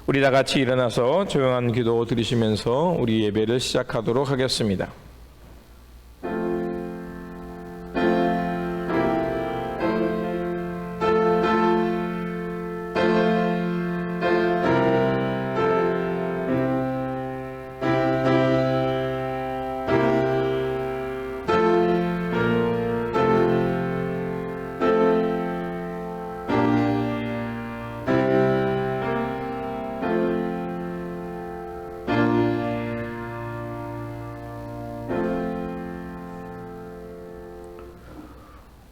우리 다 같이 일어나서 조용한 기도 드리시면서 우리 예배를 시작하도록 하겠습니다.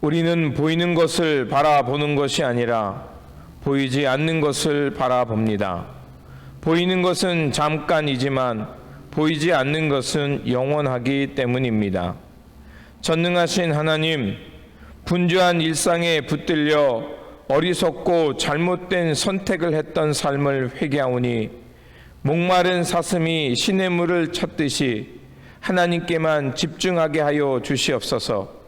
우리는 보이는 것을 바라보는 것이 아니라 보이지 않는 것을 바라봅니다. 보이는 것은 잠깐이지만 보이지 않는 것은 영원하기 때문입니다. 전능하신 하나님, 분주한 일상에 붙들려 어리석고 잘못된 선택을 했던 삶을 회개하오니 목마른 사슴이 시냇물을 찾듯이 하나님께만 집중하게 하여 주시옵소서.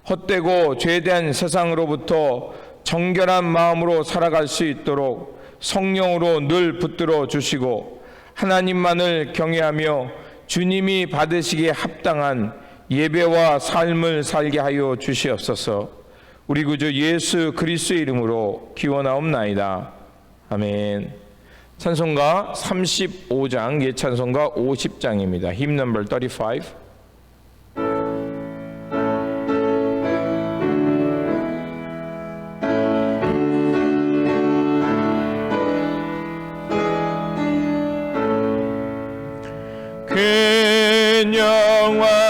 헛되고 죄된 세상으로부터 정결한 마음으로 살아갈 수 있도록 성령으로 늘 붙들어 주시고 하나님만을 경외하며 주님이 받으시기에 합당한 예배와 삶을 살게 하여 주시옵소서. 우리 구주 예수 그리스도의 이름으로 기원하옵나이다. 아멘. 찬송가 35장, 예찬송가 50장입니다. Hymn number 35.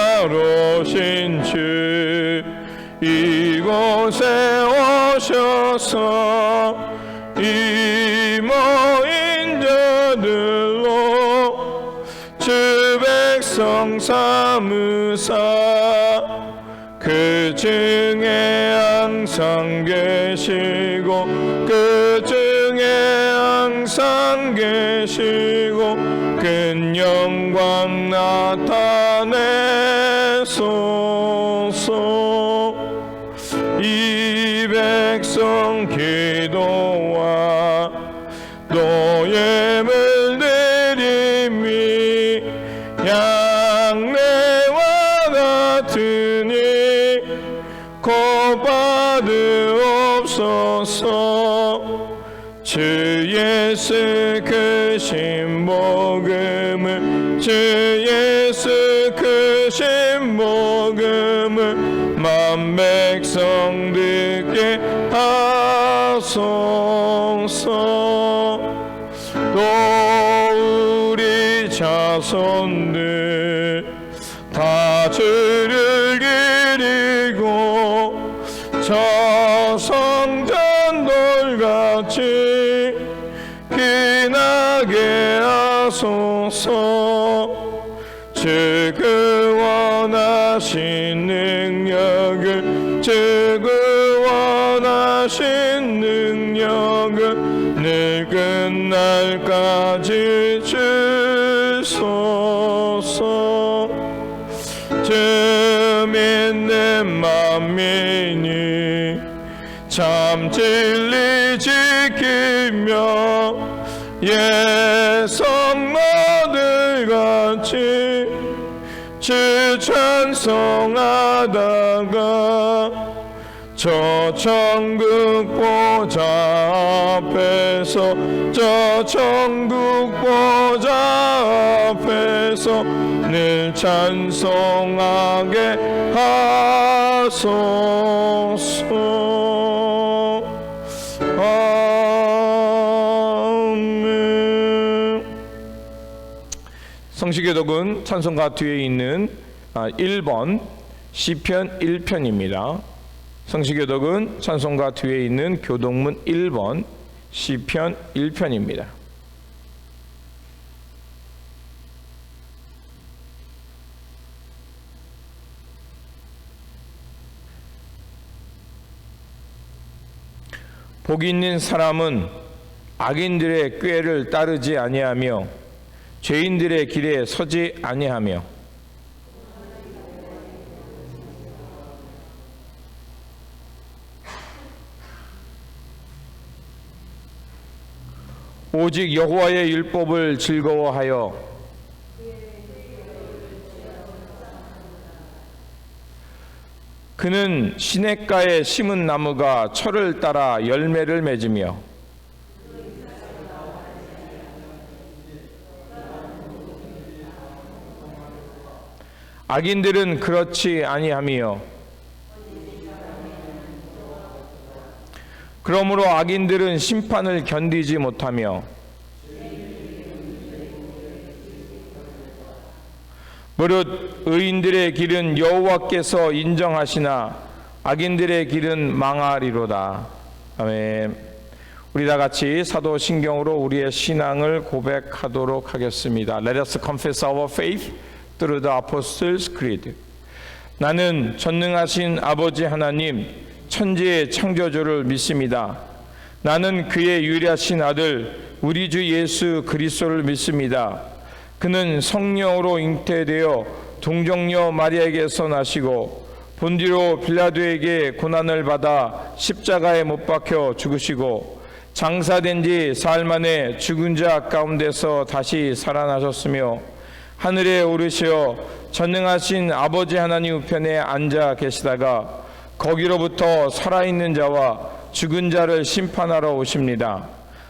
영화로신 주 이곳에 오셔서 이 모인 자들로 주 백성 삼으사 그 중에 항상 계시고 그 중에 항상 계시고 큰 영광 나타내소서. 이 백성 기도와 노예물 드림이 양내와 같으니 곧 받으옵소서. 주 예수 크신 복음을 주 예수 크신 복음을 만 백성 듣게 하소서. 또 우리 자손들 다 주를 기리고 저 성전돌같이 기나게 하소서. 주 그 원하신 능력을 주 그 원하신 능력을 늙은 날까지 주소서. 주 믿는 만민이 참 진리 지키며 예성너들같이 주 찬송하다가 저 천국 보좌 앞에서 저 천국 보좌 앞에서 늘 찬송하게 하소서. 성시교독은 찬송가 뒤에 있는 1번 시편 1편입니다. 성시교독은 찬송가 뒤에 있는 교독문 1번 시편 1편입니다. 복이 있는 사람은 악인들의 꾀를 따르지 아니하며 죄인들의 길에 서지 아니하며 오직 여호와의 율법을 즐거워하여 그는 시냇가에 심은 나무가 철을 따라 열매를 맺으며 악인들은 그렇지 아니하며 그러므로 악인들은 심판을 견디지 못하며 무릇 의인들의 길은 여호와께서 인정하시나 악인들의 길은 망하리로다. 아멘. 우리 다 같이 사도신경으로 우리의 신앙을 고백하도록 하겠습니다. Let us confess our faith through the Apostles' Creed. 나는 전능하신 아버지 하나님 천지의 창조주를 믿습니다. 나는 그의 유일하신 아들 우리 주 예수 그리스도를 믿습니다. 그는 성령으로 잉태되어 동정녀 마리아에게서 나시고 본디오 빌라도에게 고난을 받아 십자가에 못 박혀 죽으시고 장사된 지 사흘 만에 죽은 자 가운데서 다시 살아나셨으며 하늘에 오르시어 전능하신 아버지 하나님 우편에 앉아 계시다가 거기로부터 살아있는 자와 죽은 자를 심판하러 오십니다.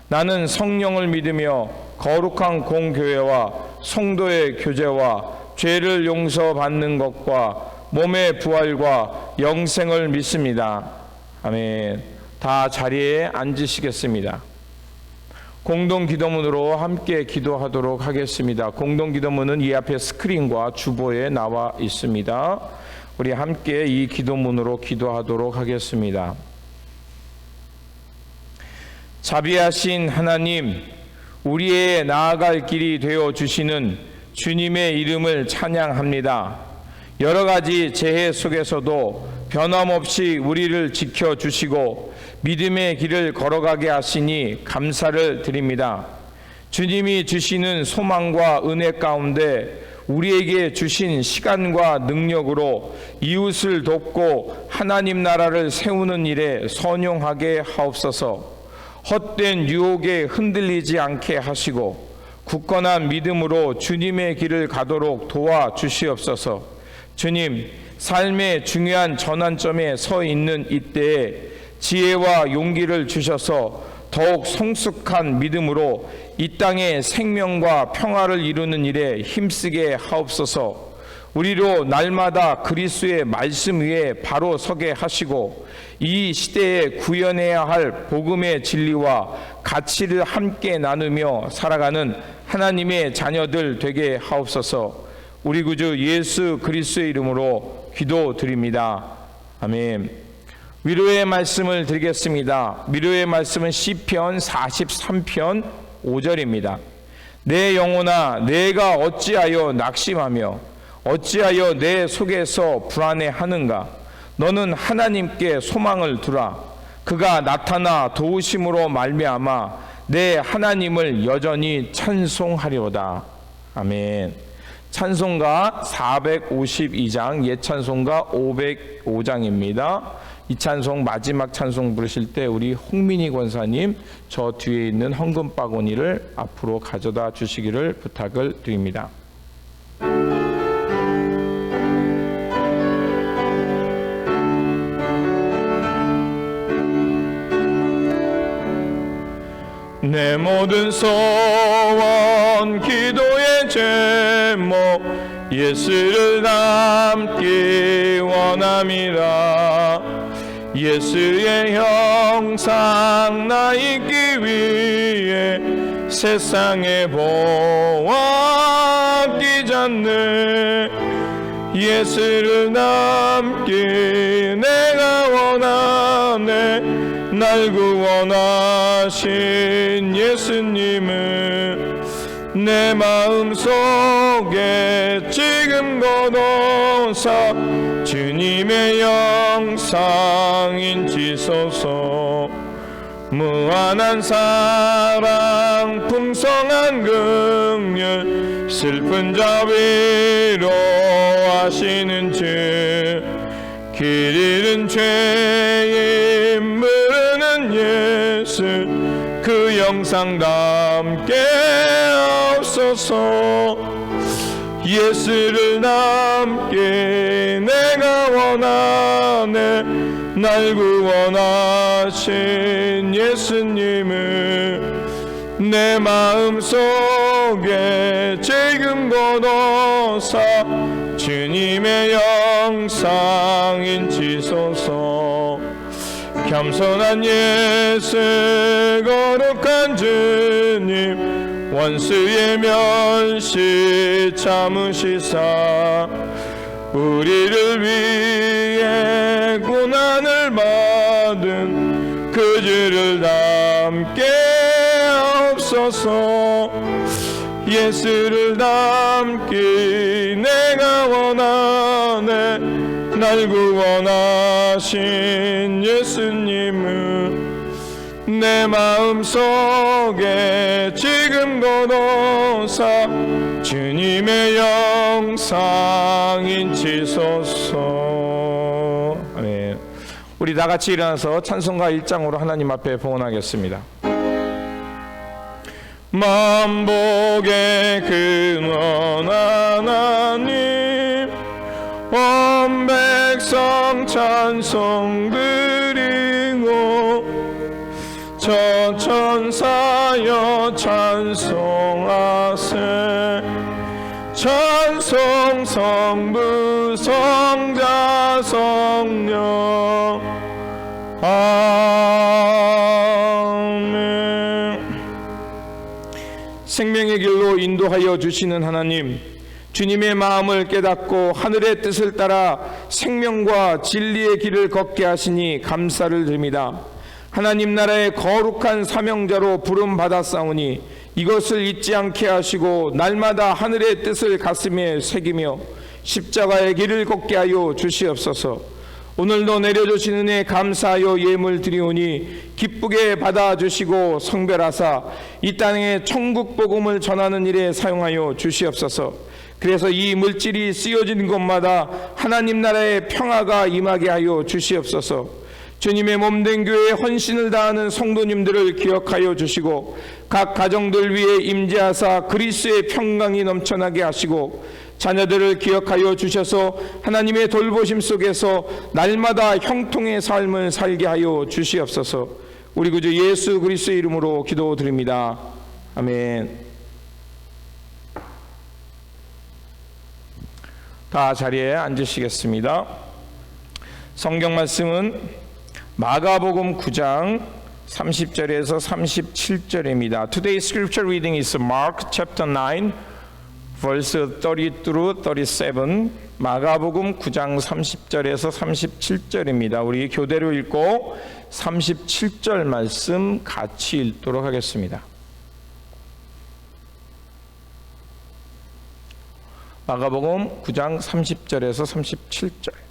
나는 성령을 믿으며 거룩한 공교회와 성도의 교제와 죄를 용서받는 것과 몸의 부활과 영생을 믿습니다. 아멘. 다 자리에 앉으시겠습니다. 공동기도문으로 함께 기도하도록 하겠습니다. 공동기도문은 이 앞에 스크린과 주보에 나와 있습니다. 우리 함께 이 기도문으로 기도하도록 하겠습니다. 자비하신 하나님, 우리의 나아갈 길이 되어 주시는 주님의 이름을 찬양합니다. 여러 가지 재해 속에서도 변함없이 우리를 지켜주시고 믿음의 길을 걸어가게 하시니 감사를 드립니다. 주님이 주시는 소망과 은혜 가운데 우리에게 주신 시간과 능력으로 이웃을 돕고 하나님 나라를 세우는 일에 선용하게 하옵소서. 헛된 유혹에 흔들리지 않게 하시고 굳건한 믿음으로 주님의 길을 가도록 도와주시옵소서. 주님, 삶의 중요한 전환점에 서 있는 이때에 지혜와 용기를 주셔서 더욱 성숙한 믿음으로 이 땅의 생명과 평화를 이루는 일에 힘쓰게 하옵소서. 우리로 날마다 그리스도의 말씀 위에 바로 서게 하시고 이 시대에 구현해야 할 복음의 진리와 가치를 함께 나누며 살아가는 하나님의 자녀들 되게 하옵소서. 우리 구주 예수 그리스도의 이름으로 기도드립니다. 아멘. 위로의 말씀을 드리겠습니다. 위로의 말씀은 시편 43편 5절입니다. 내 영혼아, 내가 어찌하여 낙심하며 어찌하여 내 속에서 불안해하는가? 너는 하나님께 소망을 두라. 그가 나타나 도우심으로 말미암아 내 하나님을 여전히 찬송하리로다. 아멘. 찬송가 452장, 예찬송가 505장입니다. 이 찬송 마지막 찬송 부르실 때 우리 홍민희 권사님 저 뒤에 있는 헌금 바구니를 앞으로 가져다 주시기를 부탁을 드립니다. 내 모든 소원 기도의 제목 예수를 닮기 원함이라. 예수의 형상 나 있기 위해 세상에 보아 끼졌네. 예수를 닮기 내가 원하네. 날 구원하신 예수님은 내 마음속에 지금 거둬서 주님의 영상 인치소서. 무한한 사랑 풍성한 긍휼 슬픈 자 위로하시는 주. 길 잃은 죄인 부르는 예수 그 영상 담게 하옵소서. 예수를 닮게 내가 원하네. 날 구원하신 예수님을 내 마음속에 지금 거둬사 주님의 영상 인치소서. 겸손한 예수 거룩한 주님 원수의 멸시 참으시사 우리를 위해 고난을 받은 그 주를 닮게 하옵소서. 예수를 닮기 내가 원하네. 날 구원하신 예수님을 내 마음속에 지금 거둬사 주님의 영상 인치소서. 아멘. 우리 다 같이 일어나서 찬송가 1장으로 하나님 앞에 봉헌하겠습니다. 만복의 근원 하나님 온 백성 찬송 드리고 저 천사여 찬송하세. 찬송 성부 성자 성령 아멘. 생명의 길로 인도하여 주시는 하나님, 주님의 마음을 깨닫고 하늘의 뜻을 따라 생명과 진리의 길을 걷게 하시니 감사를 드립니다. 하나님 나라의 거룩한 사명자로 부름 받았사오니 이것을 잊지 않게 하시고 날마다 하늘의 뜻을 가슴에 새기며 십자가의 길을 걷게 하여 주시옵소서. 오늘도 내려주신 은혜 감사하여 예물 드리오니 기쁘게 받아주시고 성별하사 이 땅에 천국 복음을 전하는 일에 사용하여 주시옵소서. 그래서 이 물질이 쓰여진 곳마다 하나님 나라의 평화가 임하게 하여 주시옵소서. 주님의 몸된 교회에 헌신을 다하는 성도님들을 기억하여 주시고 각 가정들 위에 임재하사 그리스도의 평강이 넘쳐나게 하시고 자녀들을 기억하여 주셔서 하나님의 돌보심 속에서 날마다 형통의 삶을 살게 하여 주시옵소서. 우리 구주 예수 그리스도의 이름으로 기도드립니다. 아멘. 다 자리에 앉으시겠습니다. 성경 말씀은 마가복음 9장 30절에서 37절입니다. Today's scripture reading is Mark chapter 9 verse 30 through 37. 마가복음 9장 30절에서 37절입니다. 우리 교대로 읽고 37절 말씀 같이 읽도록 하겠습니다. 마가복음 9장 30절에서 37절.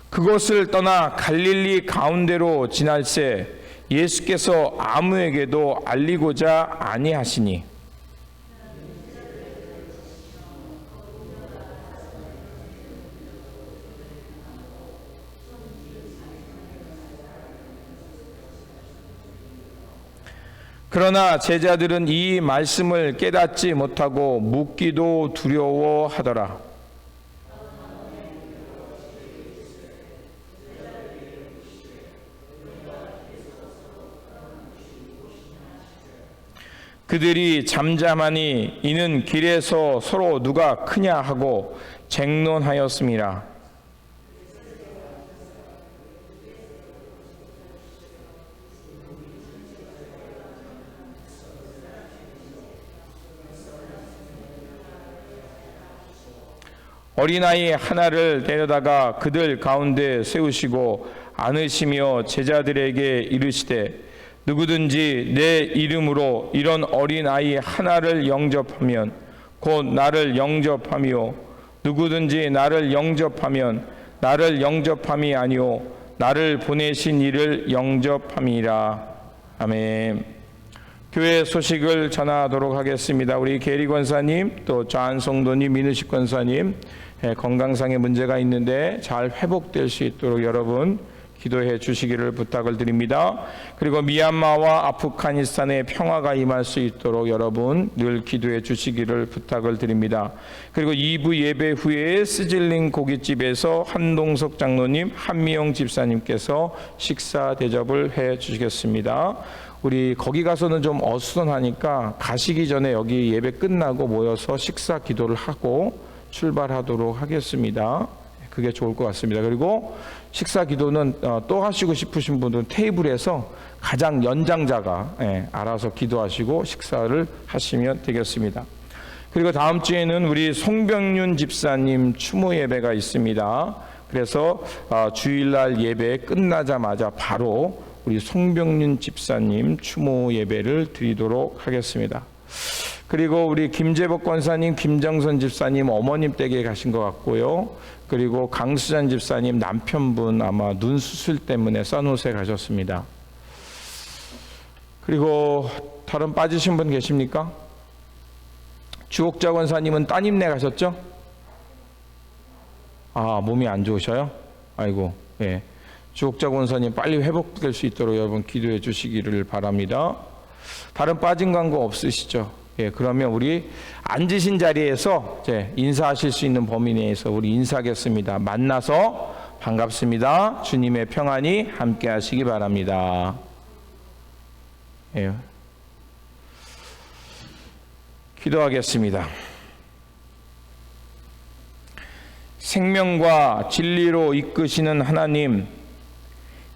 그곳을 떠나 갈릴리 가운데로 지날새 예수께서 아무에게도 알리고자 아니하시니 그러나 제자들은 이 말씀을 깨닫지 못하고 묻기도 두려워하더라. 그들이 잠잠하니 이는 길에서 서로 누가 크냐 하고 쟁론하였음이라. 어린아이 하나를 데려다가 그들 가운데 세우시고 안으시며 제자들에게 이르시되 누구든지 내 이름으로 이런 어린아이 하나를 영접하면 곧 나를 영접하며 누구든지 나를 영접하면 나를 영접함이 아니오 나를 보내신 이를 영접함이라. 아멘. 교회 소식을 전하도록 하겠습니다. 우리 계리 권사님 또 좌한 성도님 민우식 권사님 건강상의 문제가 있는데 잘 회복될 수 있도록 여러분 기도해 주시기를 부탁을 드립니다. 그리고 미얀마와 아프가니스탄의 평화가 임할 수 있도록 여러분 늘 기도해 주시기를 부탁을 드립니다. 그리고 2부 예배 후에 스질링 고깃집에서 한동석 장로님, 한미영 집사님께서 식사 대접을 해 주시겠습니다. 우리 거기 가서는 좀 어수선하니까 가시기 전에 여기 예배 끝나고 모여서 식사 기도를 하고 출발하도록 하겠습니다. 그게 좋을 것 같습니다. 그리고 식사 기도는 또 하시고 싶으신 분들은 테이블에서 가장 연장자가 알아서 기도하시고 식사를 하시면 되겠습니다. 그리고 다음 주에는 우리 송병윤 집사님 추모 예배가 있습니다. 그래서 주일날 예배 끝나자마자 바로 우리 송병윤 집사님 추모 예배를 드리도록 하겠습니다. 그리고 우리 김재복 권사님, 김정선 집사님 어머님 댁에 가신 것 같고요. 그리고 강수잔 집사님 남편분 아마 눈 수술 때문에 산호세 가셨습니다. 그리고 다른 빠지신 분 계십니까? 주옥자 권사님은 따님네 가셨죠? 몸이 안 좋으셔요? 아이고, 예. 주옥자 권사님 빨리 회복될 수 있도록 여러분 기도해 주시기를 바랍니다. 다른 빠진 광고 없으시죠? 예, 그러면 우리 앉으신 자리에서 이제 인사하실 수 있는 범위 내에서 우리 인사하겠습니다. 만나서 반갑습니다. 주님의 평안이 함께 하시기 바랍니다. 예. 기도하겠습니다. 생명과 진리로 이끄시는 하나님,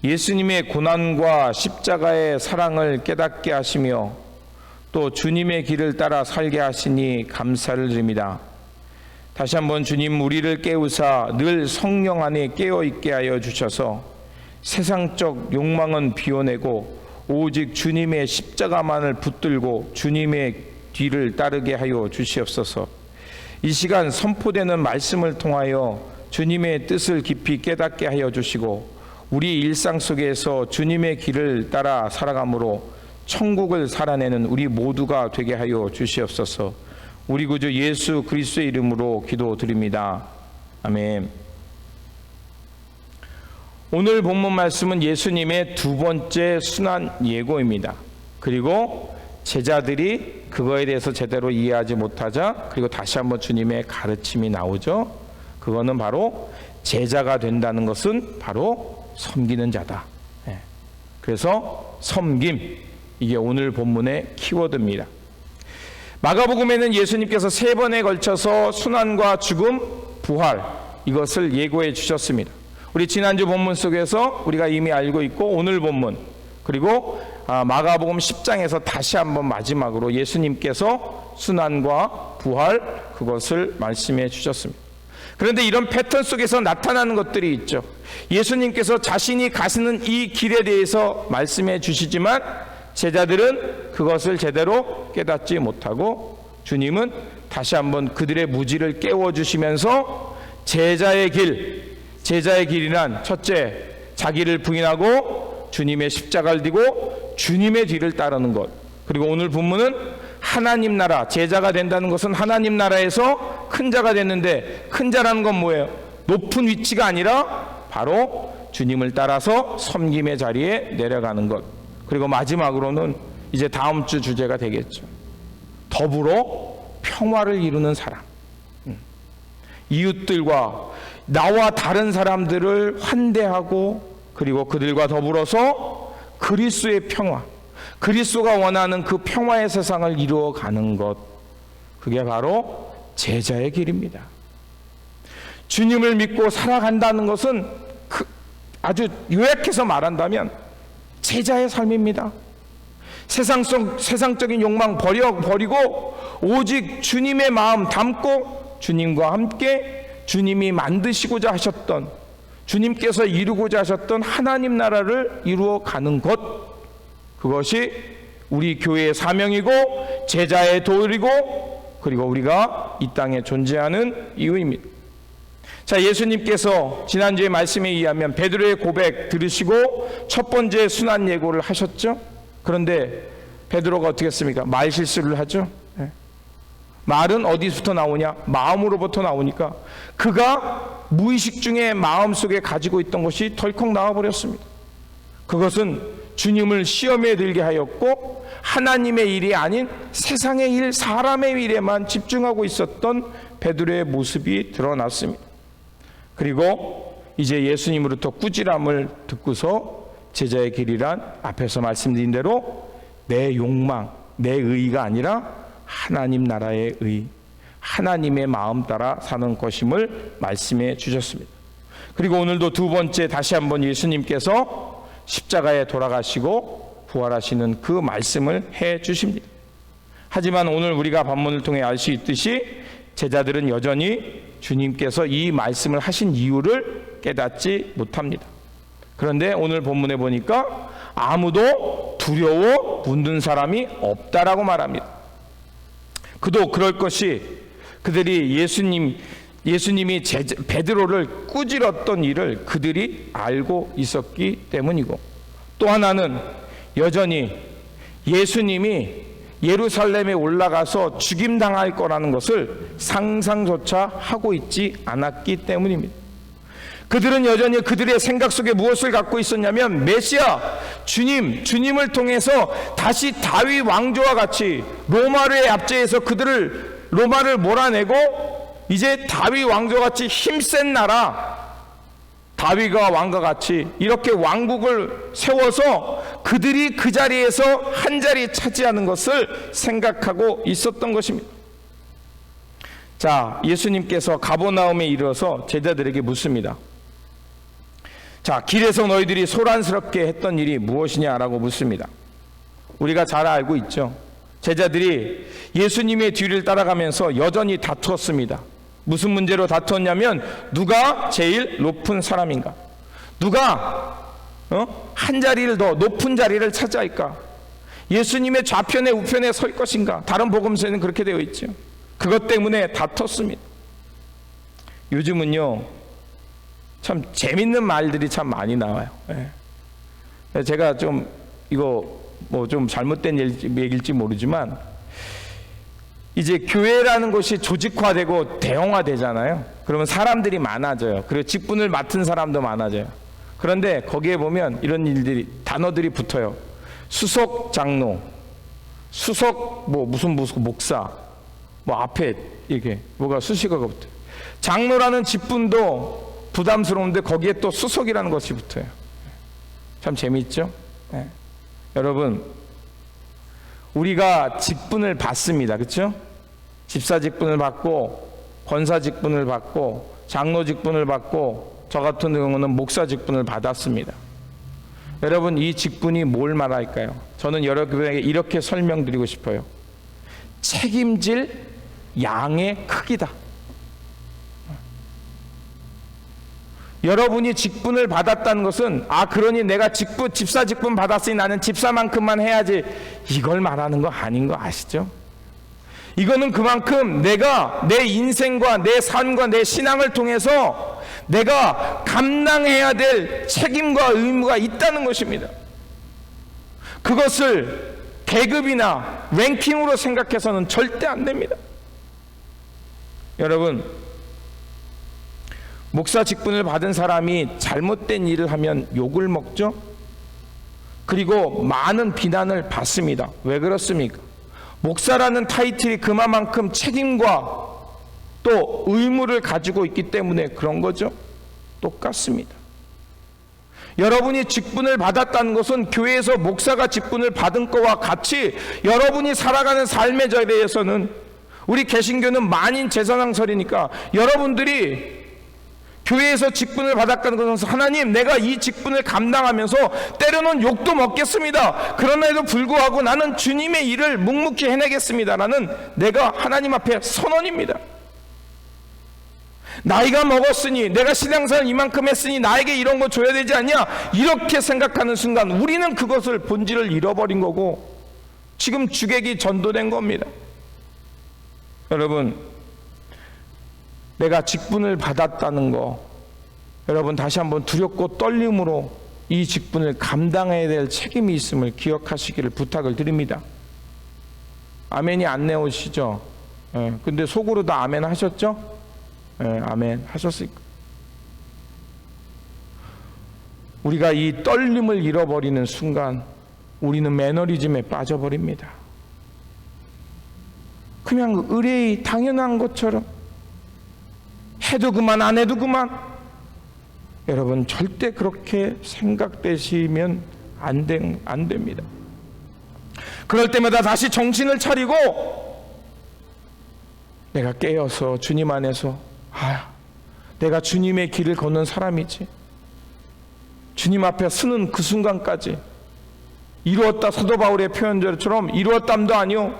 예수님의 고난과 십자가의 사랑을 깨닫게 하시며 또 주님의 길을 따라 살게 하시니 감사를 드립니다. 다시 한번 주님 우리를 깨우사 늘 성령 안에 깨어있게 하여 주셔서 세상적 욕망은 비워내고 오직 주님의 십자가만을 붙들고 주님의 뒤를 따르게 하여 주시옵소서. 이 시간 선포되는 말씀을 통하여 주님의 뜻을 깊이 깨닫게 하여 주시고 우리 일상 속에서 주님의 길을 따라 살아감으로 천국을 살아내는 우리 모두가 되게 하여 주시옵소서. 우리 구주 예수 그리스도의 이름으로 기도드립니다. 아멘. 오늘 본문 말씀은 예수님의 두 번째 순환 예고입니다. 그리고 제자들이 그거에 대해서 제대로 이해하지 못하자 그리고 다시 한번 주님의 가르침이 나오죠. 그거는 바로 제자가 된다는 것은 바로 섬기는 자다. 그래서 섬김, 이게 오늘 본문의 키워드입니다. 마가복음에는 예수님께서 세 번에 걸쳐서 순환과 죽음, 부활 이것을 예고해 주셨습니다. 우리 지난주 본문 속에서 우리가 이미 알고 있고 오늘 본문 그리고 마가복음 10장에서 다시 한번 마지막으로 예수님께서 순환과 부활 그것을 말씀해 주셨습니다. 그런데 이런 패턴 속에서 나타나는 것들이 있죠. 예수님께서 자신이 가시는 이 길에 대해서 말씀해 주시지만 제자들은 그것을 제대로 깨닫지 못하고 주님은 다시 한번 그들의 무지를 깨워주시면서 제자의 길이란 첫째, 자기를 부인하고 주님의 십자가를 지고 주님의 뒤를 따르는 것. 그리고 오늘 본문은 하나님 나라, 제자가 된다는 것은 하나님 나라에서 큰 자가 됐는데 큰 자라는 건 뭐예요? 높은 위치가 아니라 바로 주님을 따라서 섬김의 자리에 내려가는 것. 그리고 마지막으로는 이제 다음 주 주제가 되겠죠. 더불어 평화를 이루는 사람. 이웃들과 나와 다른 사람들을 환대하고 그리고 그들과 더불어서 그리스도의 평화, 그리스도가 원하는 그 평화의 세상을 이루어가는 것. 그게 바로 제자의 길입니다. 주님을 믿고 살아간다는 것은 아주 요약해서 말한다면 제자의 삶입니다. 세상적인 욕망 버리고 오직 주님의 마음 담고 주님과 함께 주님이 만드시고자 하셨던 주님께서 이루고자 하셨던 하나님 나라를 이루어 가는 것, 그것이 우리 교회의 사명이고 제자의 도리고 그리고 우리가 이 땅에 존재하는 이유입니다. 자, 예수님께서 지난주의 말씀에 의하면 베드로의 고백 들으시고 첫 번째 순환 예고를 하셨죠. 그런데 베드로가 어떻게 했습니까? 말 실수를 하죠. 말은 어디서부터 나오냐? 마음으로부터 나오니까 그가 무의식 중에 마음속에 가지고 있던 것이 덜컥 나와버렸습니다. 그것은 주님을 시험에 들게 하였고 하나님의 일이 아닌 세상의 일, 사람의 일에만 집중하고 있었던 베드로의 모습이 드러났습니다. 그리고 이제 예수님으로부터 꾸지람을 듣고서 제자의 길이란 앞에서 말씀드린 대로 내 욕망, 내 의가 아니라 하나님 나라의 의, 하나님의 마음 따라 사는 것임을 말씀해 주셨습니다. 그리고 오늘도 두 번째 다시 한번 예수님께서 십자가에 돌아가시고 부활하시는 그 말씀을 해 주십니다. 하지만 오늘 우리가 본문을 통해 알 수 있듯이 제자들은 여전히 주님께서 이 말씀을 하신 이유를 깨닫지 못합니다. 그런데 오늘 본문에 보니까 아무도 두려워 묻는 사람이 없다라고 말합니다. 그도 그럴 것이 그들이 예수님이 베드로를 꾸짖었던 일을 그들이 알고 있었기 때문이고, 또 하나는 여전히 예수님이 예루살렘에 올라가서 죽임당할 거라는 것을 상상조차 하고 있지 않았기 때문입니다. 그들은 여전히 그들의 생각 속에 무엇을 갖고 있었냐면 메시아 주님을 통해서 다시 다윗 왕조와 같이 로마의 압제에서 로마를 몰아내고 이제 다윗 왕조와 같이 힘센 나라, 다윗과 왕과 같이 이렇게 왕국을 세워서 그들이 그 자리에서 한 자리 차지하는 것을 생각하고 있었던 것입니다. 자, 예수님께서 가버나움에 이르러서 제자들에게 묻습니다. 자, 길에서 너희들이 소란스럽게 했던 일이 무엇이냐라고 묻습니다. 우리가 잘 알고 있죠. 제자들이 예수님의 뒤를 따라가면서 여전히 다투었습니다. 무슨 문제로 다투었냐면 누가 제일 높은 사람인가, 누가 한 자리를 더 높은 자리를 차지할까, 예수님의 좌편에 우편에 설 것인가. 다른 복음서에는 그렇게 되어 있죠. 그것 때문에 다퉜습니다. 요즘은요 참 재밌는 말들이 참 많이 나와요. 제가 좀 이거 뭐 좀 잘못된 얘기일지 모르지만 이제 교회라는 것이 조직화되고 대형화되잖아요. 그러면 사람들이 많아져요. 그리고 직분을 맡은 사람도 많아져요. 그런데 거기에 보면 이런 일들이, 단어들이 붙어요. 수석 장로, 수석 무슨 목사, 앞에 이렇게 뭐가 수식어가 붙어요. 장로라는 직분도 부담스러운데 거기에 또 수석이라는 것이 붙어요. 참 재미있죠? 네. 여러분, 우리가 직분을 받습니다. 그렇죠? 집사 직분을 받고 권사 직분을 받고 장로 직분을 받고 저 같은 경우는 목사 직분을 받았습니다. 여러분, 이 직분이 뭘 말할까요? 저는 여러분에게 이렇게 설명드리고 싶어요. 책임질 양의 크기다. 여러분이 직분을 받았다는 것은 그러니 내가 집사 직분 받았으니 나는 집사만큼만 해야지, 이걸 말하는 거 아닌 거 아시죠? 이거는 그만큼 내가 내 인생과 내 삶과 내 신앙을 통해서 내가 감당해야 될 책임과 의무가 있다는 것입니다. 그것을 계급이나 랭킹으로 생각해서는 절대 안 됩니다. 여러분, 목사 직분을 받은 사람이 잘못된 일을 하면 욕을 먹죠? 그리고 많은 비난을 받습니다. 왜 그렇습니까? 목사라는 타이틀이 그만큼 책임과 또 의무를 가지고 있기 때문에 그런 거죠. 똑같습니다. 여러분이 직분을 받았다는 것은 교회에서 목사가 직분을 받은 것과 같이 여러분이 살아가는 삶의 자리에서는, 우리 개신교는 만인 제사장설이니까 여러분들이 교회에서 직분을 받았다는 것은 하나님, 내가 이 직분을 감당하면서 때로는 욕도 먹겠습니다. 그러나에도 불구하고 나는 주님의 일을 묵묵히 해내겠습니다라는 내가 하나님 앞에 선언입니다. 나이가 먹었으니, 내가 신앙생활 이만큼 했으니 나에게 이런 거 줘야 되지 않냐, 이렇게 생각하는 순간 우리는 그것을 본질을 잃어버린 거고 지금 주객이 전도된 겁니다. 여러분, 내가 직분을 받았다는 거, 여러분 다시 한번 두렵고 떨림으로 이 직분을 감당해야 될 책임이 있음을 기억하시기를 부탁을 드립니다. 아멘이 안 내오시죠? 근데 속으로 다 아멘 하셨죠? 아멘 하셨을까? 우리가 이 떨림을 잃어버리는 순간 우리는 매너리즘에 빠져버립니다. 그냥 의뢰이 당연한 것처럼 해도 그만 안 해도 그만. 여러분 절대 그렇게 생각되시면 안 됩니다. 그럴 때마다 다시 정신을 차리고 내가 깨어서 주님 안에서 내가 주님의 길을 걷는 사람이지, 주님 앞에 서는 그 순간까지 이루었다, 사도 바울의 표현처럼 이루었담도 아니요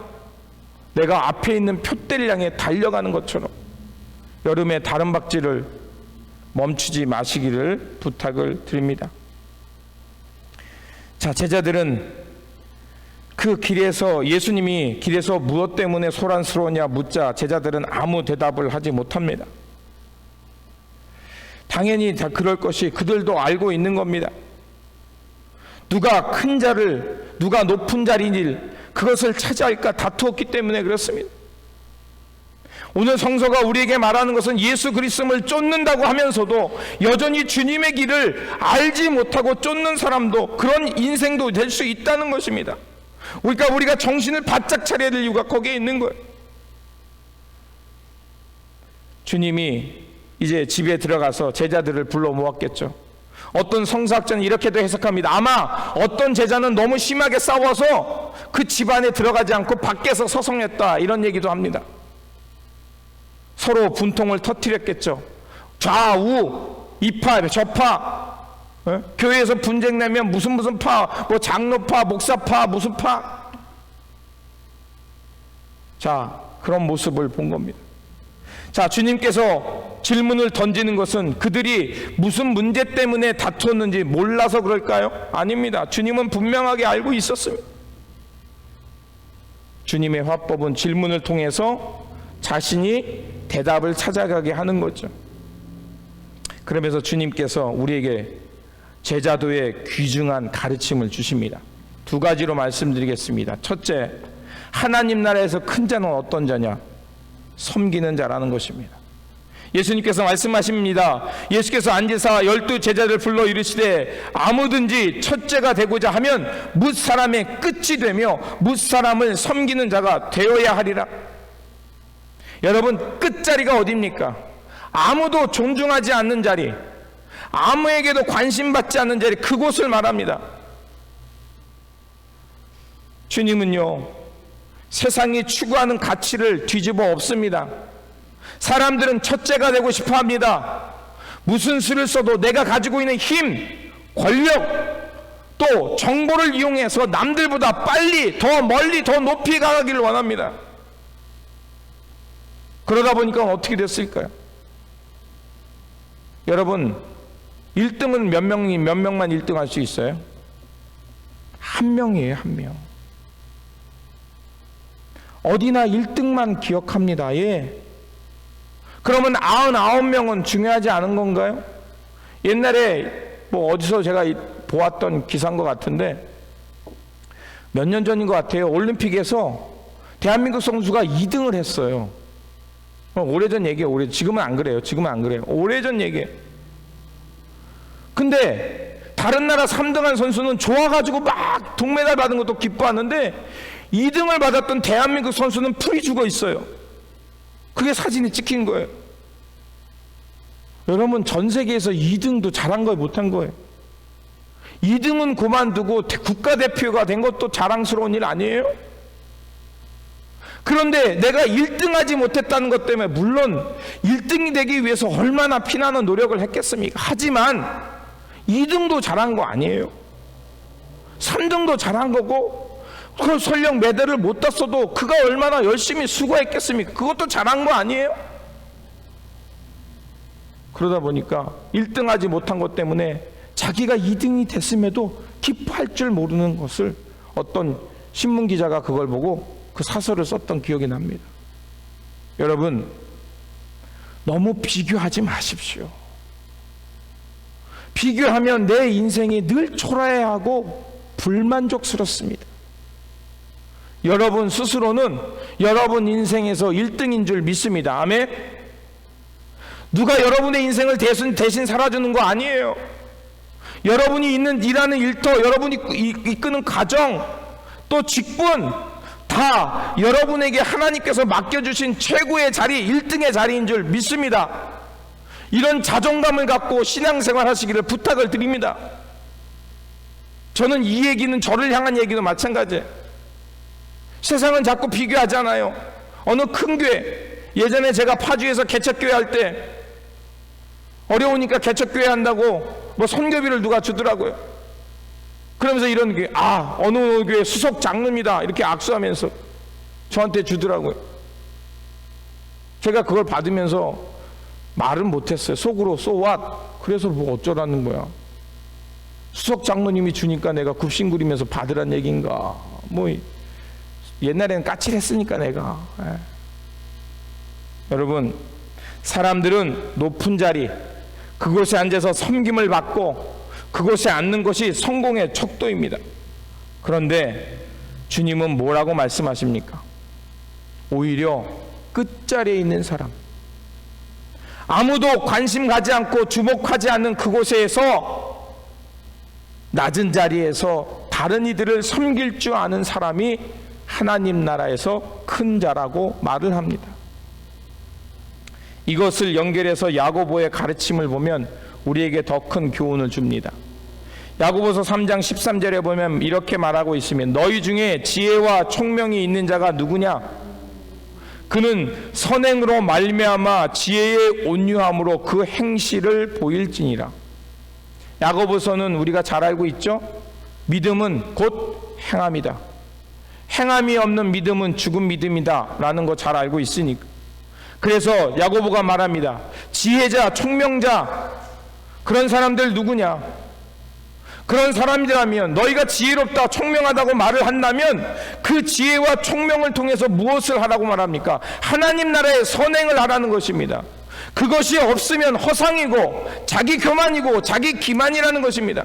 내가 앞에 있는 표대를 향해 달려가는 것처럼 여름의 다름박질을 멈추지 마시기를 부탁을 드립니다. 자, 제자들은 그 길에서, 예수님이 길에서 무엇 때문에 소란스러우냐 묻자 제자들은 아무 대답을 하지 못합니다. 당연히 다 그럴 것이 그들도 알고 있는 겁니다. 누가 큰 자를, 누가 높은 자리를 그것을 차지할까 다투었기 때문에 그렇습니다. 오늘 성서가 우리에게 말하는 것은 예수 그리스도를 쫓는다고 하면서도 여전히 주님의 길을 알지 못하고 쫓는 사람도, 그런 인생도 될 수 있다는 것입니다. 그러니까 우리가 정신을 바짝 차려야 될 이유가 거기에 있는 거예요. 주님이 이제 집에 들어가서 제자들을 불러 모았겠죠. 어떤 성서학자는 이렇게도 해석합니다. 아마 어떤 제자는 너무 심하게 싸워서 그 집안에 들어가지 않고 밖에서 서성했다, 이런 얘기도 합니다. 서로 분통을 터뜨렸겠죠. 좌우, 이파, 저파, 교회에서 분쟁 내면 무슨 파, 뭐 장로파, 목사파, 무슨 파. 자, 그런 모습을 본 겁니다. 자, 주님께서 질문을 던지는 것은 그들이 무슨 문제 때문에 다투었는지 몰라서 그럴까요? 아닙니다. 주님은 분명하게 알고 있었습니다. 주님의 화법은 질문을 통해서 자신이 대답을 찾아가게 하는 거죠. 그러면서 주님께서 우리에게 제자도의 귀중한 가르침을 주십니다. 두 가지로 말씀드리겠습니다. 첫째, 하나님 나라에서 큰 자는 어떤 자냐? 섬기는 자라는 것입니다. 예수님께서 말씀하십니다. 예수께서 앉으사 12 제자를 불러 이르시되 아무든지 첫째가 되고자 하면 뭇 사람의 끝이 되며 뭇 사람을 섬기는 자가 되어야 하리라. 여러분, 끝자리가 어디입니까? 아무도 존중하지 않는 자리, 아무에게도 관심받지 않는 자리, 그곳을 말합니다. 주님은요, 세상이 추구하는 가치를 뒤집어 엎습니다. 사람들은 첫째가 되고 싶어 합니다. 무슨 수를 써도 내가 가지고 있는 힘, 권력, 또 정보를 이용해서 남들보다 빨리, 더 멀리, 더 높이 가기를 원합니다. 그러다 보니까 어떻게 됐을까요? 여러분, 1등은 몇 명만 1등 할 수 있어요? 한 명이에요, 한 명. 어디나 1등만 기억합니다. 예. 그러면 99명은 중요하지 않은 건가요? 옛날에 뭐 어디서 제가 보았던 기사인 것 같은데, 몇 년 전인 것 같아요. 올림픽에서 대한민국 선수가 2등을 했어요. 오래전 얘기예요. 지금은 안 그래요. 오래전 얘기예요. 근데 다른 나라 3등한 선수는 좋아가지고 막 동메달 받은 것도 기뻐하는데 2등을 받았던 대한민국 선수는 풀이 죽어 있어요. 그게 사진이 찍힌 거예요. 여러분, 전 세계에서 2등도 잘한 거예요, 못한 거예요? 2등은 그만두고 국가대표가 된 것도 자랑스러운 일 아니에요? 그런데 내가 1등 하지 못했다는 것 때문에, 물론 1등이 되기 위해서 얼마나 피나는 노력을 했겠습니까? 하지만 2등도 잘한 거 아니에요. 3등도 잘한 거고, 그걸 설령 메달을 못 땄어도 그가 얼마나 열심히 수고했겠습니까? 그것도 잘한 거 아니에요? 그러다 보니까 1등 하지 못한 것 때문에 자기가 2등이 됐음에도 기뻐할 줄 모르는 것을 어떤 신문기자가 그걸 보고 그 사설을 썼던 기억이 납니다. 여러분, 너무 비교하지 마십시오. 비교하면 내 인생이 늘 초라해하고 불만족스럽습니다. 여러분 스스로는 여러분 인생에서 1등인 줄 믿습니다. 아멘? 누가 여러분의 인생을 대신 살아주는 거 아니에요. 여러분이 일하는 일터, 여러분이 이끄는 가정, 또 직분, 다 여러분에게 하나님께서 맡겨주신 최고의 자리, 1등의 자리인 줄 믿습니다. 이런 자존감을 갖고 신앙생활 하시기를 부탁을 드립니다. 저는 이 얘기는 저를 향한 얘기도 마찬가지예요. 세상은 자꾸 비교하잖아요. 어느 큰 교회, 예전에 제가 파주에서 개척교회 할 때 어려우니까 개척교회 한다고 뭐 선교비를 누가 주더라고요. 그러면서 이런 게 어느 교회 수석 장로입니다 이렇게 악수하면서 저한테 주더라고요. 제가 그걸 받으면서 말은 못했어요. 속으로 so what? 그래서 뭐 어쩌라는 거야. 수석 장로님이 주니까 내가 굽신구리면서 받으란 얘기인가. 뭐 옛날에는 까칠했으니까 내가. 여러분, 사람들은 높은 자리, 그곳에 앉아서 섬김을 받고 그곳에 앉는 것이 성공의 척도입니다. 그런데 주님은 뭐라고 말씀하십니까? 오히려 끝자리에 있는 사람, 아무도 관심 가지 않고 주목하지 않는 그곳에서 낮은 자리에서 다른 이들을 섬길 줄 아는 사람이 하나님 나라에서 큰 자라고 말을 합니다. 이것을 연결해서 야고보의 가르침을 보면 우리에게 더 큰 교훈을 줍니다. 야고보서 3장 13절에 보면 이렇게 말하고 있으면 너희 중에 지혜와 총명이 있는 자가 누구냐? 그는 선행으로 말미암아 지혜의 온유함으로 그 행실을 보일지니라. 야고보서는 우리가 잘 알고 있죠? 믿음은 곧 행함이다. 행함이 없는 믿음은 죽은 믿음이다 라는 거 잘 알고 있으니까. 그래서 야고보가 말합니다. 지혜자, 총명자, 그런 사람들 누구냐? 그런 사람이라면, 너희가 지혜롭다, 총명하다고 말을 한다면 그 지혜와 총명을 통해서 무엇을 하라고 말합니까? 하나님 나라의 선행을 하라는 것입니다. 그것이 없으면 허상이고 자기 교만이고 자기 기만이라는 것입니다.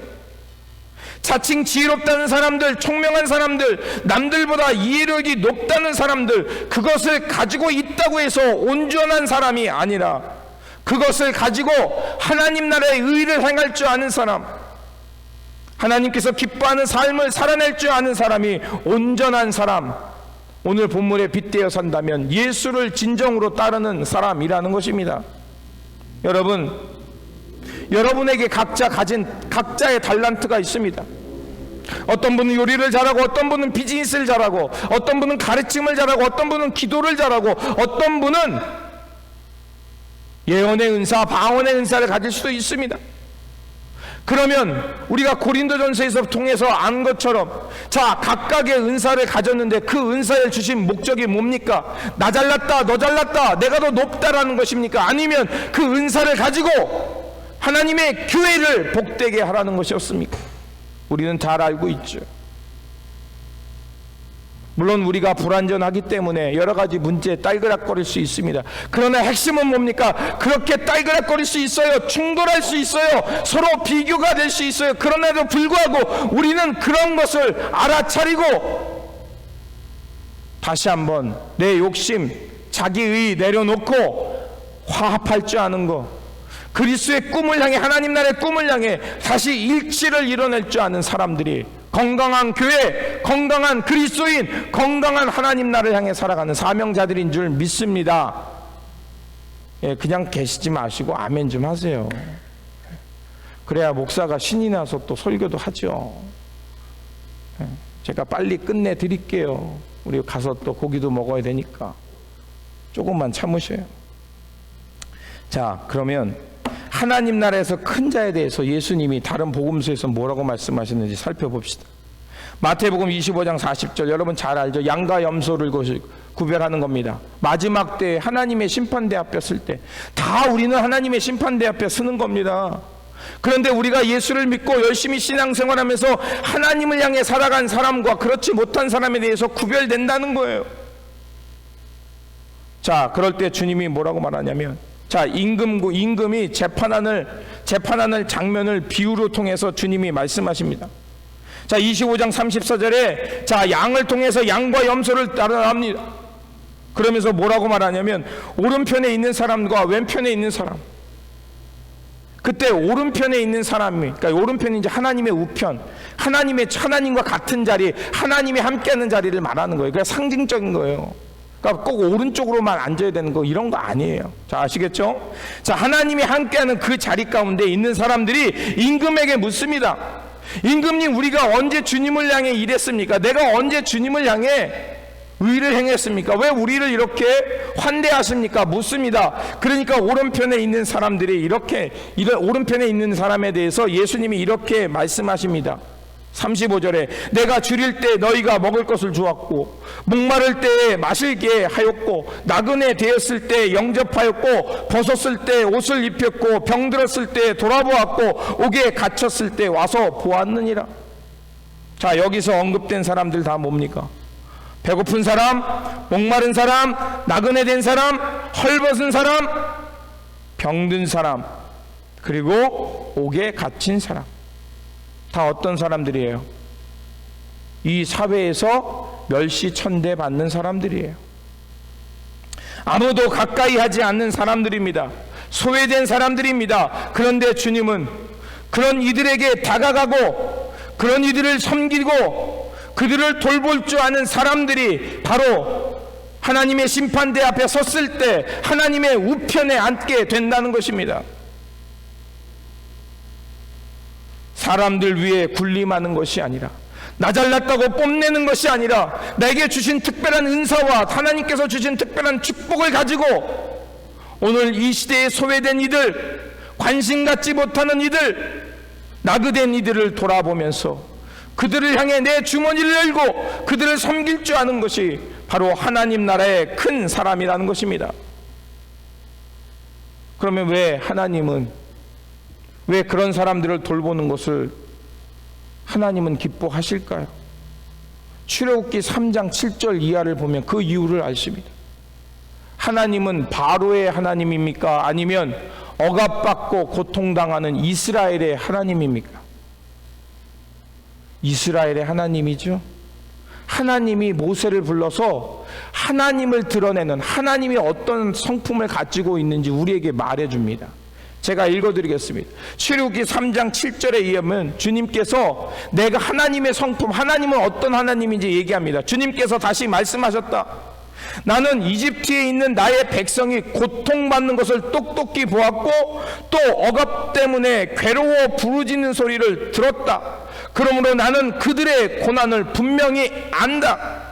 자칭 지혜롭다는 사람들, 총명한 사람들, 남들보다 이해력이 높다는 사람들, 그것을 가지고 있다고 해서 온전한 사람이 아니라 그것을 가지고 하나님 나라의 의를 행할 줄 아는 사람, 하나님께서 기뻐하는 삶을 살아낼 줄 아는 사람이 온전한 사람, 오늘 본문에 빗대어 산다면 예수를 진정으로 따르는 사람이라는 것입니다. 여러분, 여러분에게 각자 가진 각자의 달란트가 있습니다. 어떤 분은 요리를 잘하고, 어떤 분은 비즈니스를 잘하고, 어떤 분은 가르침을 잘하고, 어떤 분은 기도를 잘하고, 어떤 분은 예언의 은사, 방언의 은사를 가질 수도 있습니다. 그러면 우리가 고린도전서에서 통해서 안 것처럼, 자, 각각의 은사를 가졌는데 그 은사를 주신 목적이 뭡니까? 나 잘났다, 너 잘났다, 내가 더 높다라는 것입니까? 아니면 그 은사를 가지고 하나님의 교회를 복되게 하라는 것이었습니까? 우리는 잘 알고 있죠. 물론 우리가 불완전하기 때문에 여러 가지 문제에 딸그락거릴 수 있습니다. 그러나 핵심은 뭡니까? 그렇게 딸그락거릴 수 있어요. 충돌할 수 있어요. 서로 비교가 될 수 있어요. 그러나도 불구하고 우리는 그런 것을 알아차리고 다시 한번 내 욕심, 자기의 내려놓고 화합할 줄 아는 것, 그리스도의 꿈을 향해, 하나님 나라의 꿈을 향해 다시 일치를 이뤄낼 줄 아는 사람들이 건강한 교회, 건강한 그리스도인, 건강한 하나님 나라를 향해 살아가는 사명자들인 줄 믿습니다. 그냥 계시지 마시고 아멘 좀 하세요. 그래야 목사가 신이 나서 또 설교도 하죠. 제가 빨리 끝내 드릴게요. 우리 가서 또 고기도 먹어야 되니까 조금만 참으셔요. 자, 그러면 하나님 나라에서 큰 자에 대해서 예수님이 다른 복음서에서 뭐라고 말씀하셨는지 살펴봅시다. 마태복음 25장 40절, 여러분 잘 알죠? 양과 염소를 구별하는 겁니다. 마지막 때 하나님의 심판대 앞에 설 때 다 우리는 하나님의 심판대 앞에 서는 겁니다. 그런데 우리가 예수를 믿고 열심히 신앙생활하면서 하나님을 향해 살아간 사람과 그렇지 못한 사람에 대해서 구별된다는 거예요. 자, 그럴 때 주님이 뭐라고 말하냐면, 자, 임금이 재판하는 장면을 비유로 통해서 주님이 말씀하십니다. 자, 25장 34절에 자, 양을 통해서 양과 염소를 따라합니다. 그러면서 뭐라고 말하냐면 오른편에 있는 사람과 왼편에 있는 사람. 그때 오른편에 있는 사람이, 그러니까 오른편이 이제 하나님의 우편, 하나님과 같은 자리, 하나님이 함께하는 자리를 말하는 거예요. 그러니까 상징적인 거예요. 그러니까 꼭 오른쪽으로만 앉아야 되는 거 이런 거 아니에요. 자, 아시겠죠? 자, 하나님이 함께하는 그 자리 가운데 있는 사람들이 임금에게 묻습니다. 임금님, 우리가 언제 주님을 향해 이랬습니까? 내가 언제 주님을 향해 의를 행했습니까? 왜 우리를 이렇게 환대하십니까? 묻습니다. 그러니까 오른편에 있는 사람들이 오른편에 있는 사람에 대해서 예수님이 이렇게 말씀하십니다. 35절에 내가 줄일 때 너희가 먹을 것을 주었고 목마를 때에 마시게 하였고 나그네 되었을 때 영접하였고 벗었을 때 옷을 입혔고 병들었을 때 돌아보았고 옥에 갇혔을 때 와서 보았느니라. 자, 여기서 언급된 사람들 다 뭡니까? 배고픈 사람, 목마른 사람, 나그네 된 사람, 헐벗은 사람, 병든 사람, 그리고 옥에 갇힌 사람. 다 어떤 사람들이에요? 이 사회에서 멸시천대 받는 사람들이에요. 아무도 가까이 하지 않는 사람들입니다. 소외된 사람들입니다. 그런데 주님은 그런 이들에게 다가가고 그런 이들을 섬기고 그들을 돌볼 줄 아는 사람들이 바로 하나님의 심판대 앞에 섰을 때 하나님의 우편에 앉게 된다는 것입니다. 사람들 위에 군림하는 것이 아니라, 나 잘났다고 뽐내는 것이 아니라, 내게 주신 특별한 은사와 하나님께서 주신 특별한 축복을 가지고 오늘 이 시대에 소외된 이들, 관심 갖지 못하는 이들, 나그된 이들을 돌아보면서 그들을 향해 내 주머니를 열고 그들을 섬길 줄 아는 것이 바로 하나님 나라의 큰 사람이라는 것입니다. 그러면 왜 하나님은, 왜 그런 사람들을 돌보는 것을 하나님은 기뻐하실까요? 출애굽기 3장 7절 이하를 보면 그 이유를 아십니다. 하나님은 바로의 하나님입니까? 아니면 억압받고 고통당하는 이스라엘의 하나님입니까? 이스라엘의 하나님이죠. 하나님이 모세를 불러서 하나님을 드러내는, 하나님이 어떤 성품을 가지고 있는지 우리에게 말해줍니다. 제가 읽어드리겠습니다. 출애굽기 3장 7절에 의하면 주님께서 내가 하나님의 성품, 하나님은 어떤 하나님인지 얘기합니다. 주님께서 다시 말씀하셨다. 나는 이집트에 있는 나의 백성이 고통받는 것을 똑똑히 보았고 또 억압 때문에 괴로워 부르짖는 소리를 들었다. 그러므로 나는 그들의 고난을 분명히 안다.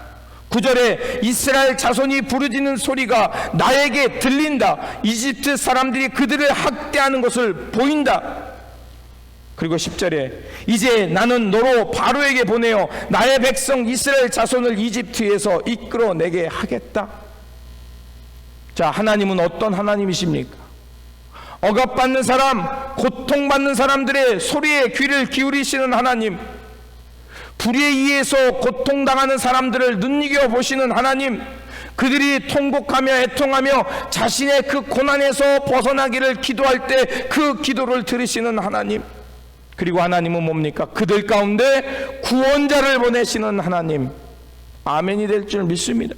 9절에 이스라엘 자손이 부르짖는 소리가 나에게 들린다. 이집트 사람들이 그들을 학대하는 것을 보인다. 그리고 10절에 이제 나는 너로 바로에게 보내어 나의 백성 이스라엘 자손을 이집트에서 이끌어내게 하겠다. 자, 하나님은 어떤 하나님이십니까? 억압받는 사람, 고통받는 사람들의 소리에 귀를 기울이시는 하나님, 불의에 의해서 고통당하는 사람들을 눈여겨보시는 하나님, 그들이 통곡하며 애통하며 자신의 그 고난에서 벗어나기를 기도할 때 그 기도를 들으시는 하나님, 그리고 하나님은 뭡니까? 그들 가운데 구원자를 보내시는 하나님. 아멘이 될 줄 믿습니다.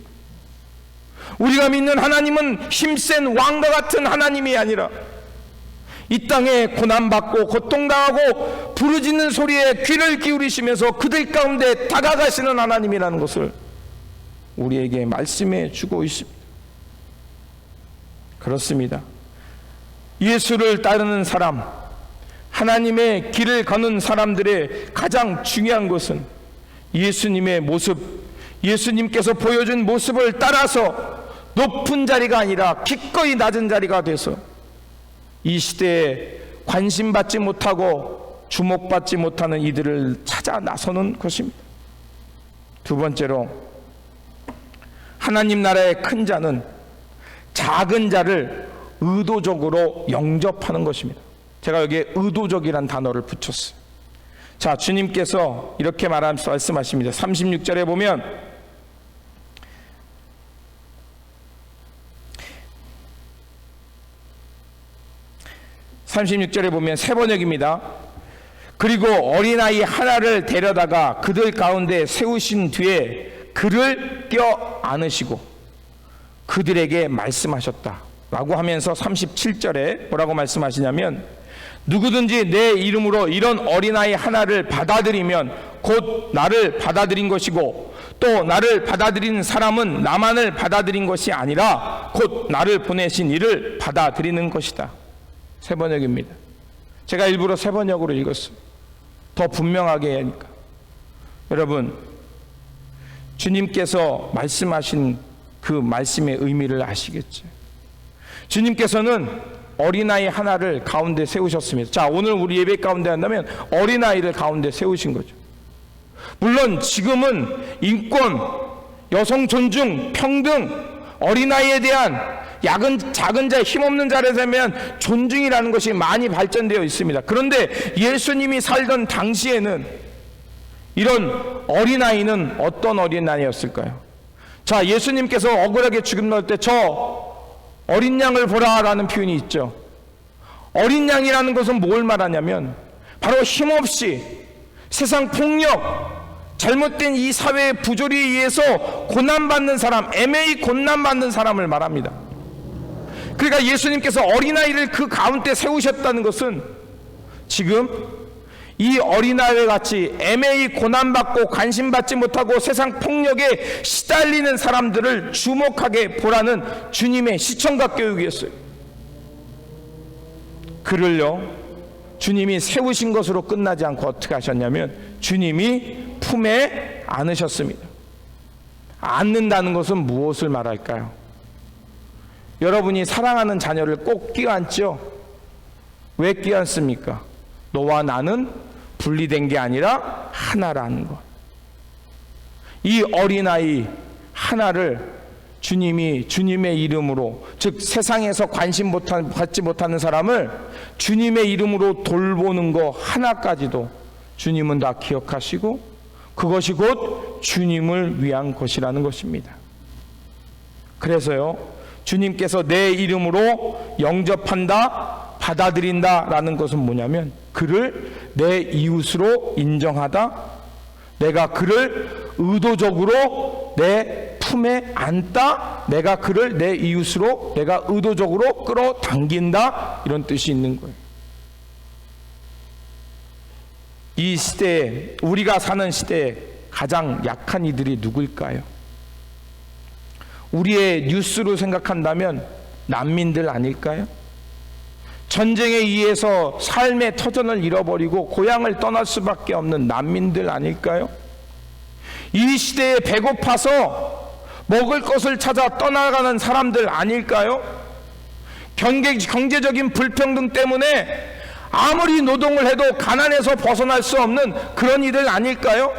우리가 믿는 하나님은 힘센 왕과 같은 하나님이 아니라 이 땅에 고난받고 고통당하고 부르짖는 소리에 귀를 기울이시면서 그들 가운데 다가가시는 하나님이라는 것을 우리에게 말씀해 주고 있습니다. 그렇습니다. 예수를 따르는 사람, 하나님의 길을 걷는 사람들의 가장 중요한 것은 예수님의 모습, 예수님께서 보여준 모습을 따라서 높은 자리가 아니라 기꺼이 낮은 자리가 돼서 이 시대에 관심받지 못하고 주목받지 못하는 이들을 찾아 나서는 것입니다. 두 번째로, 하나님 나라의 큰 자는 작은 자를 의도적으로 영접하는 것입니다. 제가 여기에 의도적이란 단어를 붙였어요. 자, 주님께서 이렇게 말씀하십니다. 36절에 보면 세 번역입니다. 그리고 어린아이 하나를 데려다가 그들 가운데 세우신 뒤에 그를 껴 안으시고 그들에게 말씀하셨다 라고 하면서 37절에 뭐라고 말씀하시냐면, 누구든지 내 이름으로 이런 어린아이 하나를 받아들이면 곧 나를 받아들인 것이고, 또 나를 받아들인 사람은 나만을 받아들인 것이 아니라 곧 나를 보내신 이를 받아들이는 것이다. 세 번역입니다. 제가 일부러 세 번역으로 읽었어요. 더 분명하게 하니까. 여러분, 주님께서 말씀하신 그 말씀의 의미를 아시겠죠? 주님께서는 어린아이 하나를 가운데 세우셨습니다. 자, 오늘 우리 예배 가운데 한다면 어린아이를 가운데 세우신 거죠. 물론 지금은 인권, 여성 존중, 평등, 어린아이에 대한 작은 자, 힘없는 자에 대한 존중이라는 것이 많이 발전되어 있습니다. 그런데 예수님이 살던 당시에는 이런 어린아이는 어떤 어린아이였을까요? 자, 예수님께서 억울하게 죽임 넣을 때 저 어린 양을 보라 라는 표현이 있죠. 어린 양이라는 것은 뭘 말하냐면 바로 힘없이 세상 폭력, 잘못된 이 사회의 부조리에 의해서 고난받는 사람, 애매히 고난받는 사람을 말합니다. 그러니까 예수님께서 어린아이를 그 가운데 세우셨다는 것은 지금 이 어린아이와 같이 애매히 고난받고 관심받지 못하고 세상 폭력에 시달리는 사람들을 주목하게 보라는 주님의 시청각 교육이었어요. 그를요, 주님이 세우신 것으로 끝나지 않고 어떻게 하셨냐면 주님이 품에 안으셨습니다. 안는다는 것은 무엇을 말할까요? 여러분이 사랑하는 자녀를 꼭 끼안죠? 왜 끼안습니까? 너와 나는 분리된 게 아니라 하나라는 것. 이 어린아이 하나를 주님이 주님의 이름으로, 즉 세상에서 관심 받지 못하는 사람을 주님의 이름으로 돌보는 거 하나까지도 주님은 다 기억하시고 그것이 곧 주님을 위한 것이라는 것입니다. 그래서요, 주님께서 내 이름으로 영접한다, 받아들인다 라는 것은 뭐냐면 그를 내 이웃으로 인정하다, 내가 그를 의도적으로 내 품에 안다, 내가 그를 내 이웃으로 내가 의도적으로 끌어당긴다, 이런 뜻이 있는 거예요. 이 시대에, 우리가 사는 시대에 가장 약한 이들이 누구일까요? 우리의 뉴스로 생각한다면 난민들 아닐까요? 전쟁에 의해서 삶의 터전을 잃어버리고 고향을 떠날 수밖에 없는 난민들 아닐까요? 이 시대에 배고파서 먹을 것을 찾아 떠나가는 사람들 아닐까요? 경제적인 불평등 때문에 아무리 노동을 해도 가난에서 벗어날 수 없는 그런 이들 아닐까요?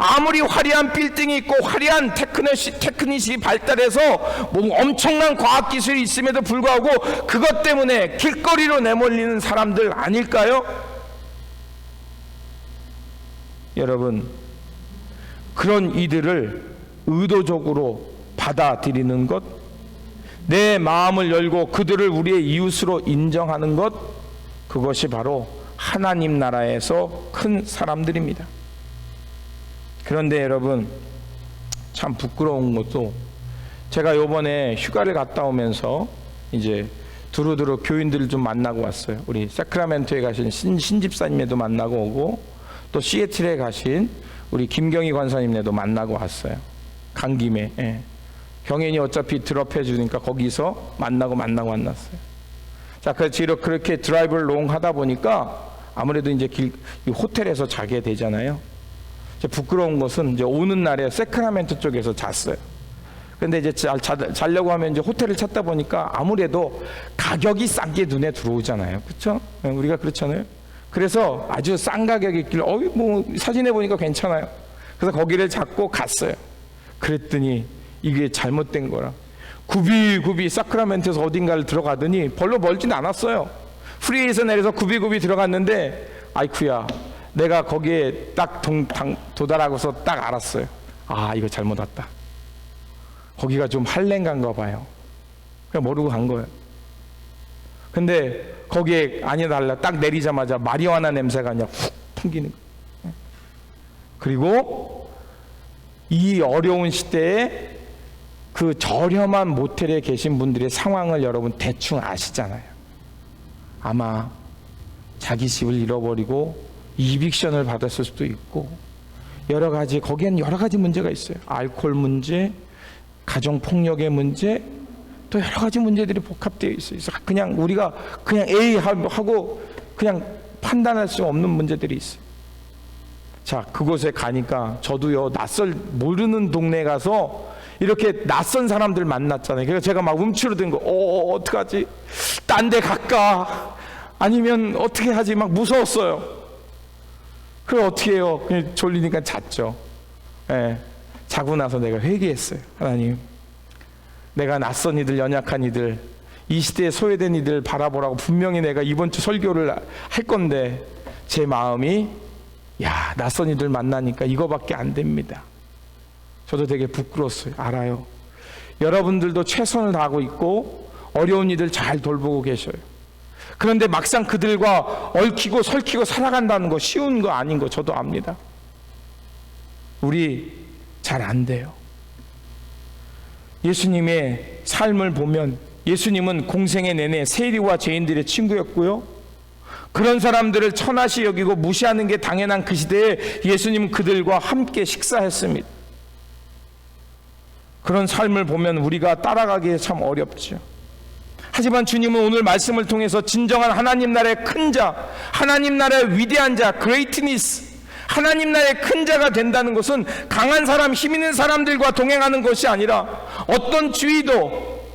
아무리 화려한 빌딩이 있고 화려한 테크닉이 발달해서 뭐 엄청난 과학기술이 있음에도 불구하고 그것 때문에 길거리로 내몰리는 사람들 아닐까요? 여러분, 그런 이들을 의도적으로 받아들이는 것, 내 마음을 열고 그들을 우리의 이웃으로 인정하는 것, 그것이 바로 하나님 나라에서 큰 사람들입니다. 그런데 여러분, 참 부끄러운 것도, 제가 요번에 휴가를 갔다 오면서 이제 두루두루 교인들을 좀 만나고 왔어요. 우리 사크라멘토에 가신 신집사님네도 만나고 오고, 또 시애틀에 가신 우리 김경희 권사님네도 만나고 왔어요. 간 김에. 예. 경연이 어차피 드롭해 주니까 거기서 만나고 왔어요. 자, 그래서 그렇게 드라이브를 롱 하다 보니까 아무래도 이제 호텔에서 자게 되잖아요. 부끄러운 것은 이제 오는 날에 세크라멘토 쪽에서 잤어요. 근데 이제 자려고 하면 이제 호텔을 찾다 보니까 아무래도 가격이 싼 게 눈에 들어오잖아요. 그렇죠? 우리가 그렇잖아요. 그래서 아주 싼 가격이 있길래 뭐 사진에 보니까 괜찮아요. 그래서 거기를 잡고 갔어요. 그랬더니 이게 잘못된 거라. 굽이 사크라멘토에서 어딘가를 들어가더니 별로 멀진 않았어요. 프리에서 내려서 굽이 들어갔는데 아이쿠야, 내가 거기에 딱 도달하고서 딱 알았어요. 아, 이거 잘못 왔다. 거기가 좀 할렘가인가 봐요. 그냥 모르고 간 거예요. 근데 거기에 아니달라 딱 내리자마자 마리화나 냄새가 그냥 훅 풍기는 거예요. 그리고 이 어려운 시대에 그 저렴한 모텔에 계신 분들의 상황을 여러분 대충 아시잖아요. 아마 자기 집을 잃어버리고 이빅션을 받았을 수도 있고 여러 가지, 거기엔 여러 가지 문제가 있어요. 알코올 문제, 가정폭력의 문제, 또 여러 가지 문제들이 복합되어 있어요. 그냥 우리가 그냥 에이 하고 그냥 판단할 수 없는 문제들이 있어요. 자, 그곳에 가니까 저도요, 모르는 동네에 가서 이렇게 낯선 사람들 만났잖아요. 그래서 제가 막 움츠러든 거, 어떡하지? 딴 데 갈까? 아니면 어떻게 하지? 막 무서웠어요. 그럼 어떻게 해요? 그냥 졸리니까 잤죠. 예. 자고 나서 내가 회개했어요. 하나님, 내가 낯선 이들, 연약한 이들, 이 시대에 소외된 이들 바라보라고 분명히 내가 이번 주 설교를 할 건데 제 마음이 낯선 이들 만나니까 이거밖에 안 됩니다. 저도 되게 부끄러웠어요. 알아요. 여러분들도 최선을 다하고 있고 어려운 이들 잘 돌보고 계셔요. 그런데 막상 그들과 얽히고 설키고 살아간다는 거 쉬운 거 아닌 거 저도 압니다. 우리 잘 안 돼요. 예수님의 삶을 보면 예수님은 공생애 내내 세리와 죄인들의 친구였고요, 그런 사람들을 천하시 여기고 무시하는 게 당연한 그 시대에 예수님은 그들과 함께 식사했습니다. 그런 삶을 보면 우리가 따라가기 참 어렵죠. 하지만 주님은 오늘 말씀을 통해서 진정한 하나님 나라의 큰 자, 하나님 나라의 위대한 자, greatness, 하나님 나라의 큰 자가 된다는 것은 강한 사람, 힘 있는 사람들과 동행하는 것이 아니라 어떤 주의도,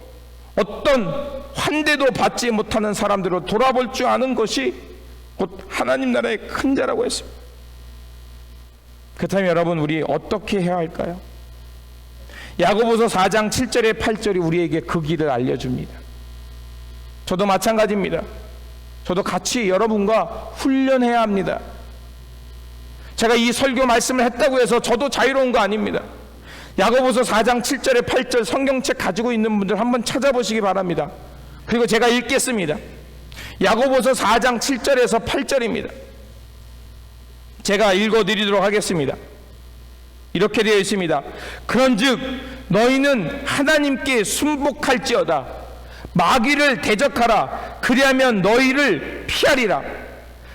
어떤 환대도 받지 못하는 사람들로 돌아볼 줄 아는 것이 곧 하나님 나라의 큰 자라고 했습니다. 그렇다면 여러분, 우리 어떻게 해야 할까요? 야고보서 4장 7절에 8절이 우리에게 그 길을 알려줍니다. 저도 마찬가지입니다. 저도 같이 여러분과 훈련해야 합니다. 제가 이 설교 말씀을 했다고 해서 저도 자유로운 거 아닙니다. 야고보서 4장 7절에 8절 성경책 가지고 있는 분들 한번 찾아보시기 바랍니다. 그리고 제가 읽겠습니다. 야고보서 4장 7절에서 8절입니다. 제가 읽어드리도록 하겠습니다. 이렇게 되어 있습니다. 그런즉 너희는 하나님께 순복할지어다. 마귀를 대적하라. 그리하면 너희를 피하리라.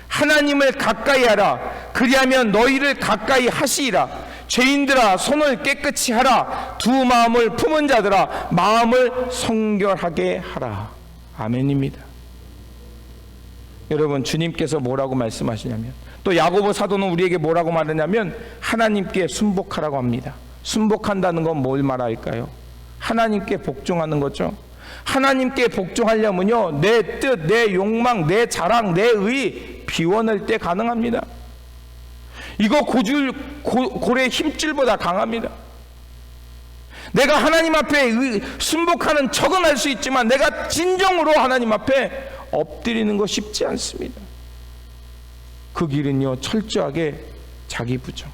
하나님을 가까이 하라. 그리하면 너희를 가까이 하시리라. 죄인들아, 손을 깨끗이 하라. 두 마음을 품은 자들아, 마음을 성결하게 하라. 아멘입니다. 여러분, 주님께서 뭐라고 말씀하시냐면, 또 야고보 사도는 우리에게 뭐라고 말하냐면 하나님께 순복하라고 합니다. 순복한다는 건 뭘 말할까요? 하나님께 복종하는 거죠. 하나님께 복종하려면요, 내 뜻, 내 욕망, 내 자랑, 내 의 비워낼 때 가능합니다. 이거 고래 힘줄보다 강합니다. 내가 하나님 앞에 순복하는 척은 할 수 있지만 내가 진정으로 하나님 앞에 엎드리는 거 쉽지 않습니다. 그 길은요, 철저하게 자기 부정.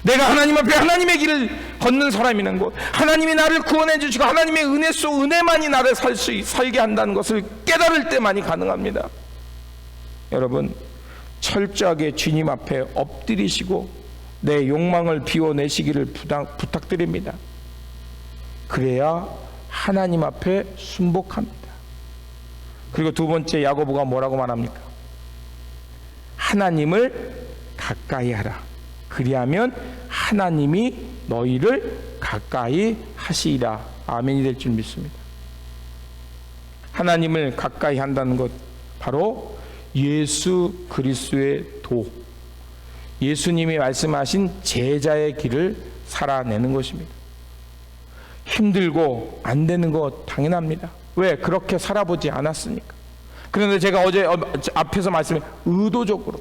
내가 하나님 앞에 하나님의 길을 걷는 사람이라는 것, 하나님이 나를 구원해 주시고 하나님의 은혜 속 은혜만이 나를 살게 한다는 것을 깨달을 때만이 가능합니다. 여러분, 철저하게 주님 앞에 엎드리시고 내 욕망을 비워내시기를 부탁드립니다. 그래야 하나님 앞에 순복합니다. 그리고 두 번째, 야고보가 뭐라고 말합니까? 하나님을 가까이 하라. 그리하면 하나님이 너희를 가까이 하시리라. 아멘이 될 줄 믿습니다. 하나님을 가까이 한다는 것, 바로 예수 그리스도의 도, 예수님이 말씀하신 제자의 길을 살아내는 것입니다. 힘들고 안 되는 거 당연합니다. 왜? 그렇게 살아보지 않았으니까. 그런데 제가 어제 앞에서 말씀해, 의도적으로,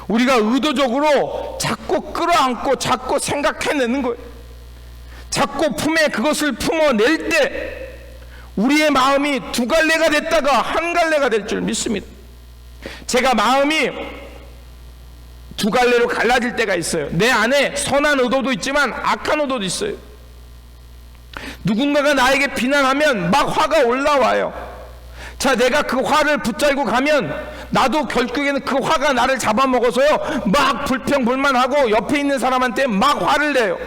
우리가 의도적으로 자꾸 끌어안고 자꾸 생각해내는 거예요. 자꾸 품에 그것을 품어낼 때 우리의 마음이 두 갈래가 됐다가 한 갈래가 될 줄 믿습니다. 제가 마음이 두 갈래로 갈라질 때가 있어요. 내 안에 선한 의도도 있지만 악한 의도도 있어요. 누군가가 나에게 비난하면 막 화가 올라와요. 자, 내가 그 화를 붙잡고 가면 나도 결국에는 그 화가 나를 잡아먹어서요 막 불평불만하고 옆에 있는 사람한테 막 화를 내요.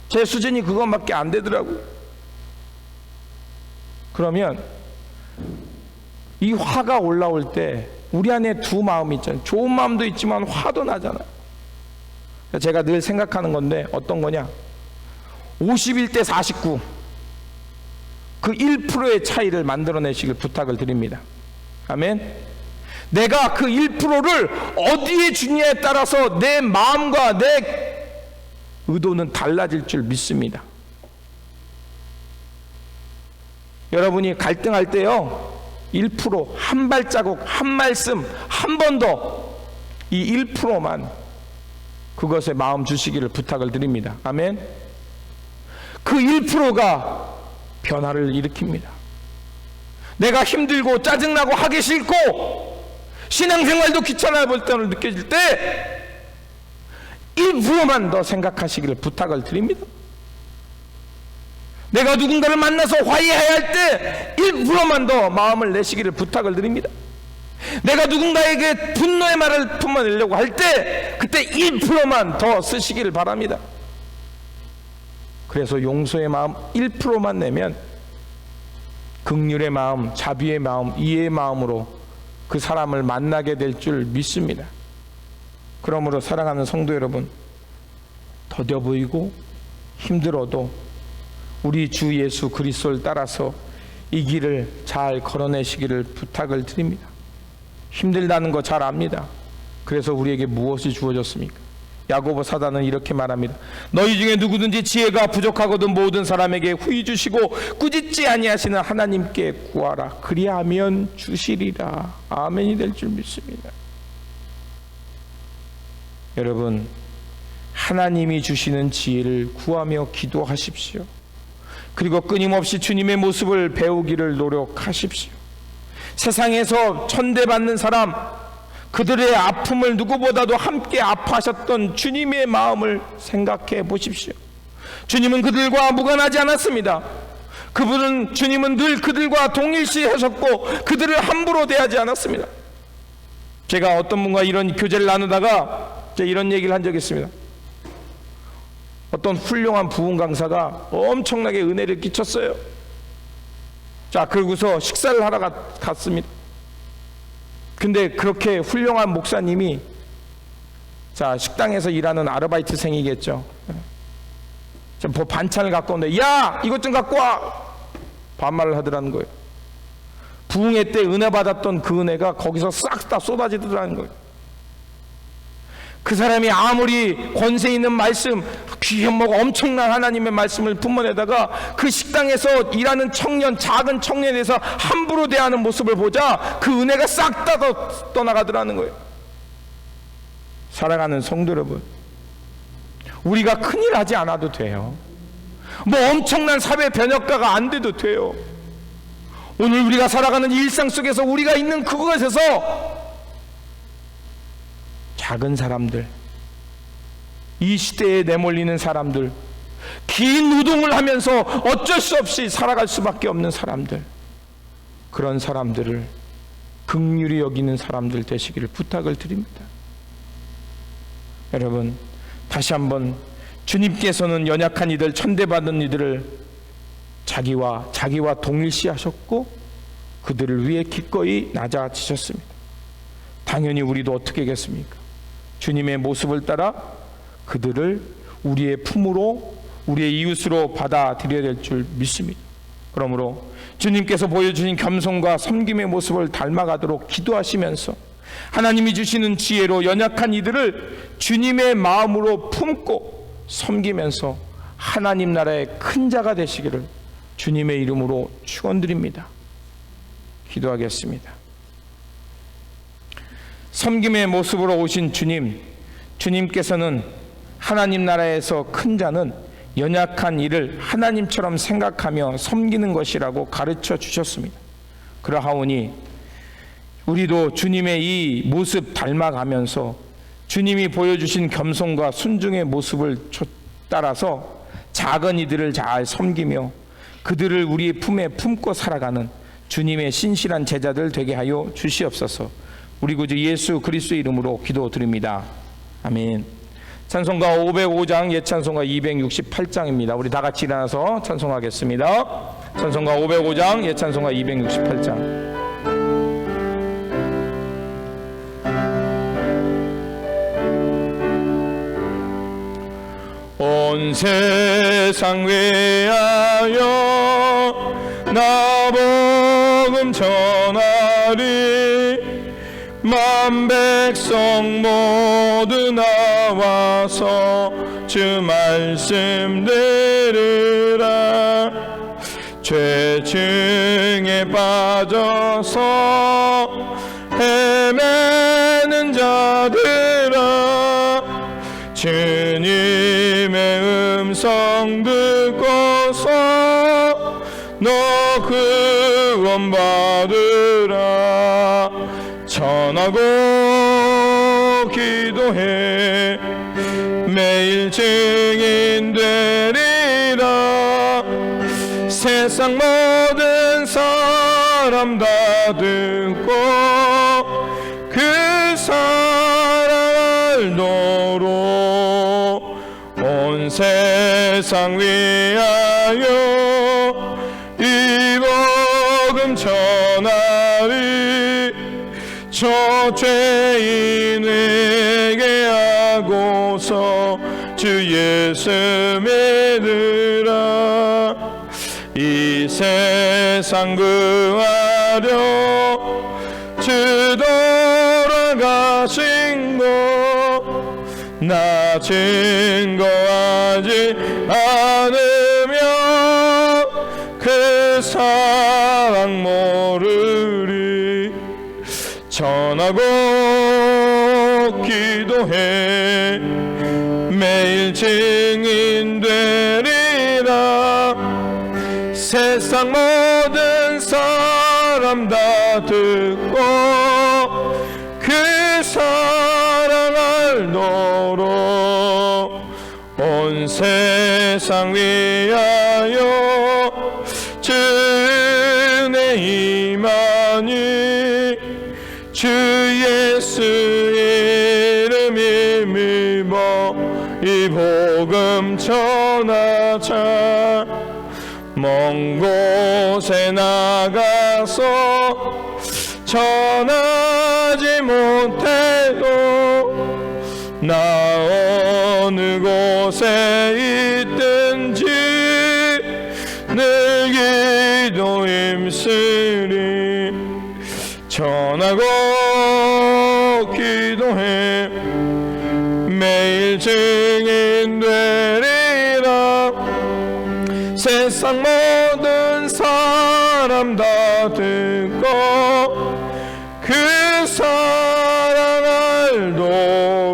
제 수준이 그것밖에 안 되더라고요. 그러면 이 화가 올라올 때 우리 안에 두 마음이 있잖아요. 좋은 마음도 있지만 화도 나잖아요. 제가 늘 생각하는 건데 어떤 거냐, 51대 49, 그 1%의 차이를 만들어내시길 부탁을 드립니다. 아멘. 내가 그 1%를 어디에 주냐에 따라서 내 마음과 내 의도는 달라질 줄 믿습니다. 여러분이 갈등할 때요 1%, 한 발자국, 한 말씀, 한 번 더 이 1%만 그것에 마음 주시기를 부탁을 드립니다. 아멘. 그 1%가 변화를 일으킵니다. 내가 힘들고 짜증나고 하기 싫고 신앙생활도 귀찮아 볼 때를 느껴질 때 1%만 더 생각하시기를 부탁을 드립니다. 내가 누군가를 만나서 화해해야 할 때 1%만 더 마음을 내시기를 부탁을 드립니다. 내가 누군가에게 분노의 말을 품어내려고 할 때 그때 1%만 더 쓰시기를 바랍니다. 그래서 용서의 마음 1%만 내면 긍휼의 마음, 자비의 마음, 이해의 마음으로 그 사람을 만나게 될 줄 믿습니다. 그러므로 사랑하는 성도 여러분, 더뎌 보이고 힘들어도 우리 주 예수 그리스도를 따라서 이 길을 잘 걸어내시기를 부탁을 드립니다. 힘들다는 거 잘 압니다. 그래서 우리에게 무엇이 주어졌습니까? 야고보 사도는 이렇게 말합니다. 너희 중에 누구든지 지혜가 부족하거든 모든 사람에게 후히 주시고 꾸짖지 아니하시는 하나님께 구하라. 그리하면 주시리라. 아멘이 될 줄 믿습니다. 여러분, 하나님이 주시는 지혜를 구하며 기도하십시오. 그리고 끊임없이 주님의 모습을 배우기를 노력하십시오. 세상에서 천대받는 사람, 그들의 아픔을 누구보다도 함께 아파하셨던 주님의 마음을 생각해 보십시오. 주님은 그들과 무관하지 않았습니다. 주님은 늘 그들과 동일시 하셨고 그들을 함부로 대하지 않았습니다. 제가 어떤 분과 이런 교제를 나누다가 이런 얘기를 한 적이 있습니다. 어떤 훌륭한 부흥 강사가 엄청나게 은혜를 끼쳤어요. 자, 그러고서 식사를 하러 갔습니다. 근데 그렇게 훌륭한 목사님이 자, 식당에서 일하는 아르바이트생이겠죠. 뭐 반찬을 갖고 오는데 야, 이것 좀 갖고 와, 반말을 하더라는 거예요. 부흥회 때 은혜 받았던 그 은혜가 거기서 싹 다 쏟아지더라는 거예요. 그 사람이 아무리 권세 있는 말씀, 귀한목 엄청난 하나님의 말씀을 품어내다가 그 식당에서 일하는 청년, 작은 청년에서 함부로 대하는 모습을 보자 그 은혜가 싹 다 떠나가더라는 거예요. 사랑하는 성도 여러분, 우리가 큰일 하지 않아도 돼요. 뭐 엄청난 사회 변혁가가 안 돼도 돼요. 오늘 우리가 살아가는 일상 속에서 우리가 있는 그것에서 작은 사람들, 이 시대에 내몰리는 사람들, 긴 노동을 하면서 어쩔 수 없이 살아갈 수밖에 없는 사람들, 그런 사람들을 긍휼히 여기는 사람들 되시기를 부탁을 드립니다. 여러분, 다시 한번 주님께서는 연약한 이들, 천대받은 이들을 자기와 동일시하셨고 그들을 위해 기꺼이 낮아지셨습니다. 당연히 우리도 어떻게 하겠습니까? 주님의 모습을 따라 그들을 우리의 품으로, 우리의 이웃으로 받아들여야 될 줄 믿습니다. 그러므로 주님께서 보여주신 겸손과 섬김의 모습을 닮아가도록 기도하시면서 하나님이 주시는 지혜로 연약한 이들을 주님의 마음으로 품고 섬기면서 하나님 나라의 큰 자가 되시기를 주님의 이름으로 축원드립니다. 기도하겠습니다. 섬김의 모습으로 오신 주님께서는 하나님 나라에서 큰 자는 연약한 이를 하나님처럼 생각하며 섬기는 것이라고 가르쳐 주셨습니다. 그러하오니 우리도 주님의 이 모습 닮아가면서 주님이 보여주신 겸손과 순종의 모습을 따라서 작은 이들을 잘 섬기며 그들을 우리의 품에 품고 살아가는 주님의 신실한 제자들 되게 하여 주시옵소서. 우리 구주 예수 그리스도의 이름으로 기도드립니다. 아멘. 찬송가 505장 예찬송가 268장입니다. 우리 다 같이 일어나서 찬송하겠습니다. 찬송가 505장 예찬송가 268장. 온 세상 위하여 나 복음 전하리. 만 백성 모두 나와서 주 말씀 들으라. 죄중에 빠져서 헤매는 자들아, 주님의 음성 듣고서 너 구원 받으라. 전하고 기도해 매일 증인 되리라. 세상 모든 사람 다 듣고 그 사랑을 알도록 온 세상 위하여 이 복음 전하리. 저 죄인에게 하고서 주 예수 믿으라. 이 세상 구하려 주 돌아가신 것 나 증거하지 않으면 그 사랑 모르리. 전하고 기도해 매일 증인 되리라. 세상 모든 사람 다 듣고 그 사랑 알도록 온 세상 위하여 주 은혜 임하니. 주 예수 이름 힘입어 이 복음 전하자. 먼 곳에 나가서 전하지 못해도 나 어느 곳에 있든지 늘 기도 힘쓰리. 전하고 기도해 매일 증인 되리라. 세상 모든 사람 다 듣고 그 사랑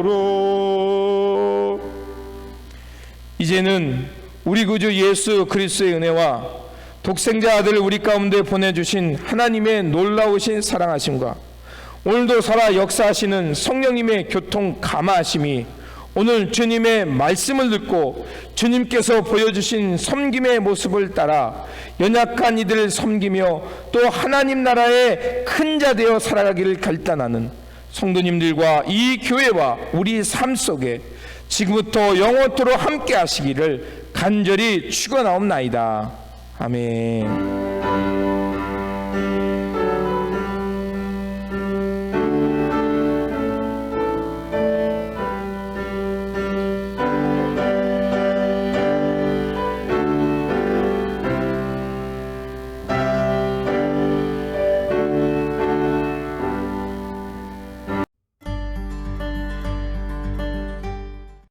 알도록. 이제는 우리 구주 예수 그리스도의 은혜와 독생자 아들을 우리 가운데 보내주신 하나님의 놀라우신 사랑하심과 오늘도 살아 역사하시는 성령님의 교통 감화하심이 오늘 주님의 말씀을 듣고 주님께서 보여주신 섬김의 모습을 따라 연약한 이들을 섬기며 또 하나님 나라의 큰 자 되어 살아가기를 결단하는 성도님들과 이 교회와 우리 삶 속에 지금부터 영원토록 함께 하시기를 간절히 축원하옵나이다. 아멘.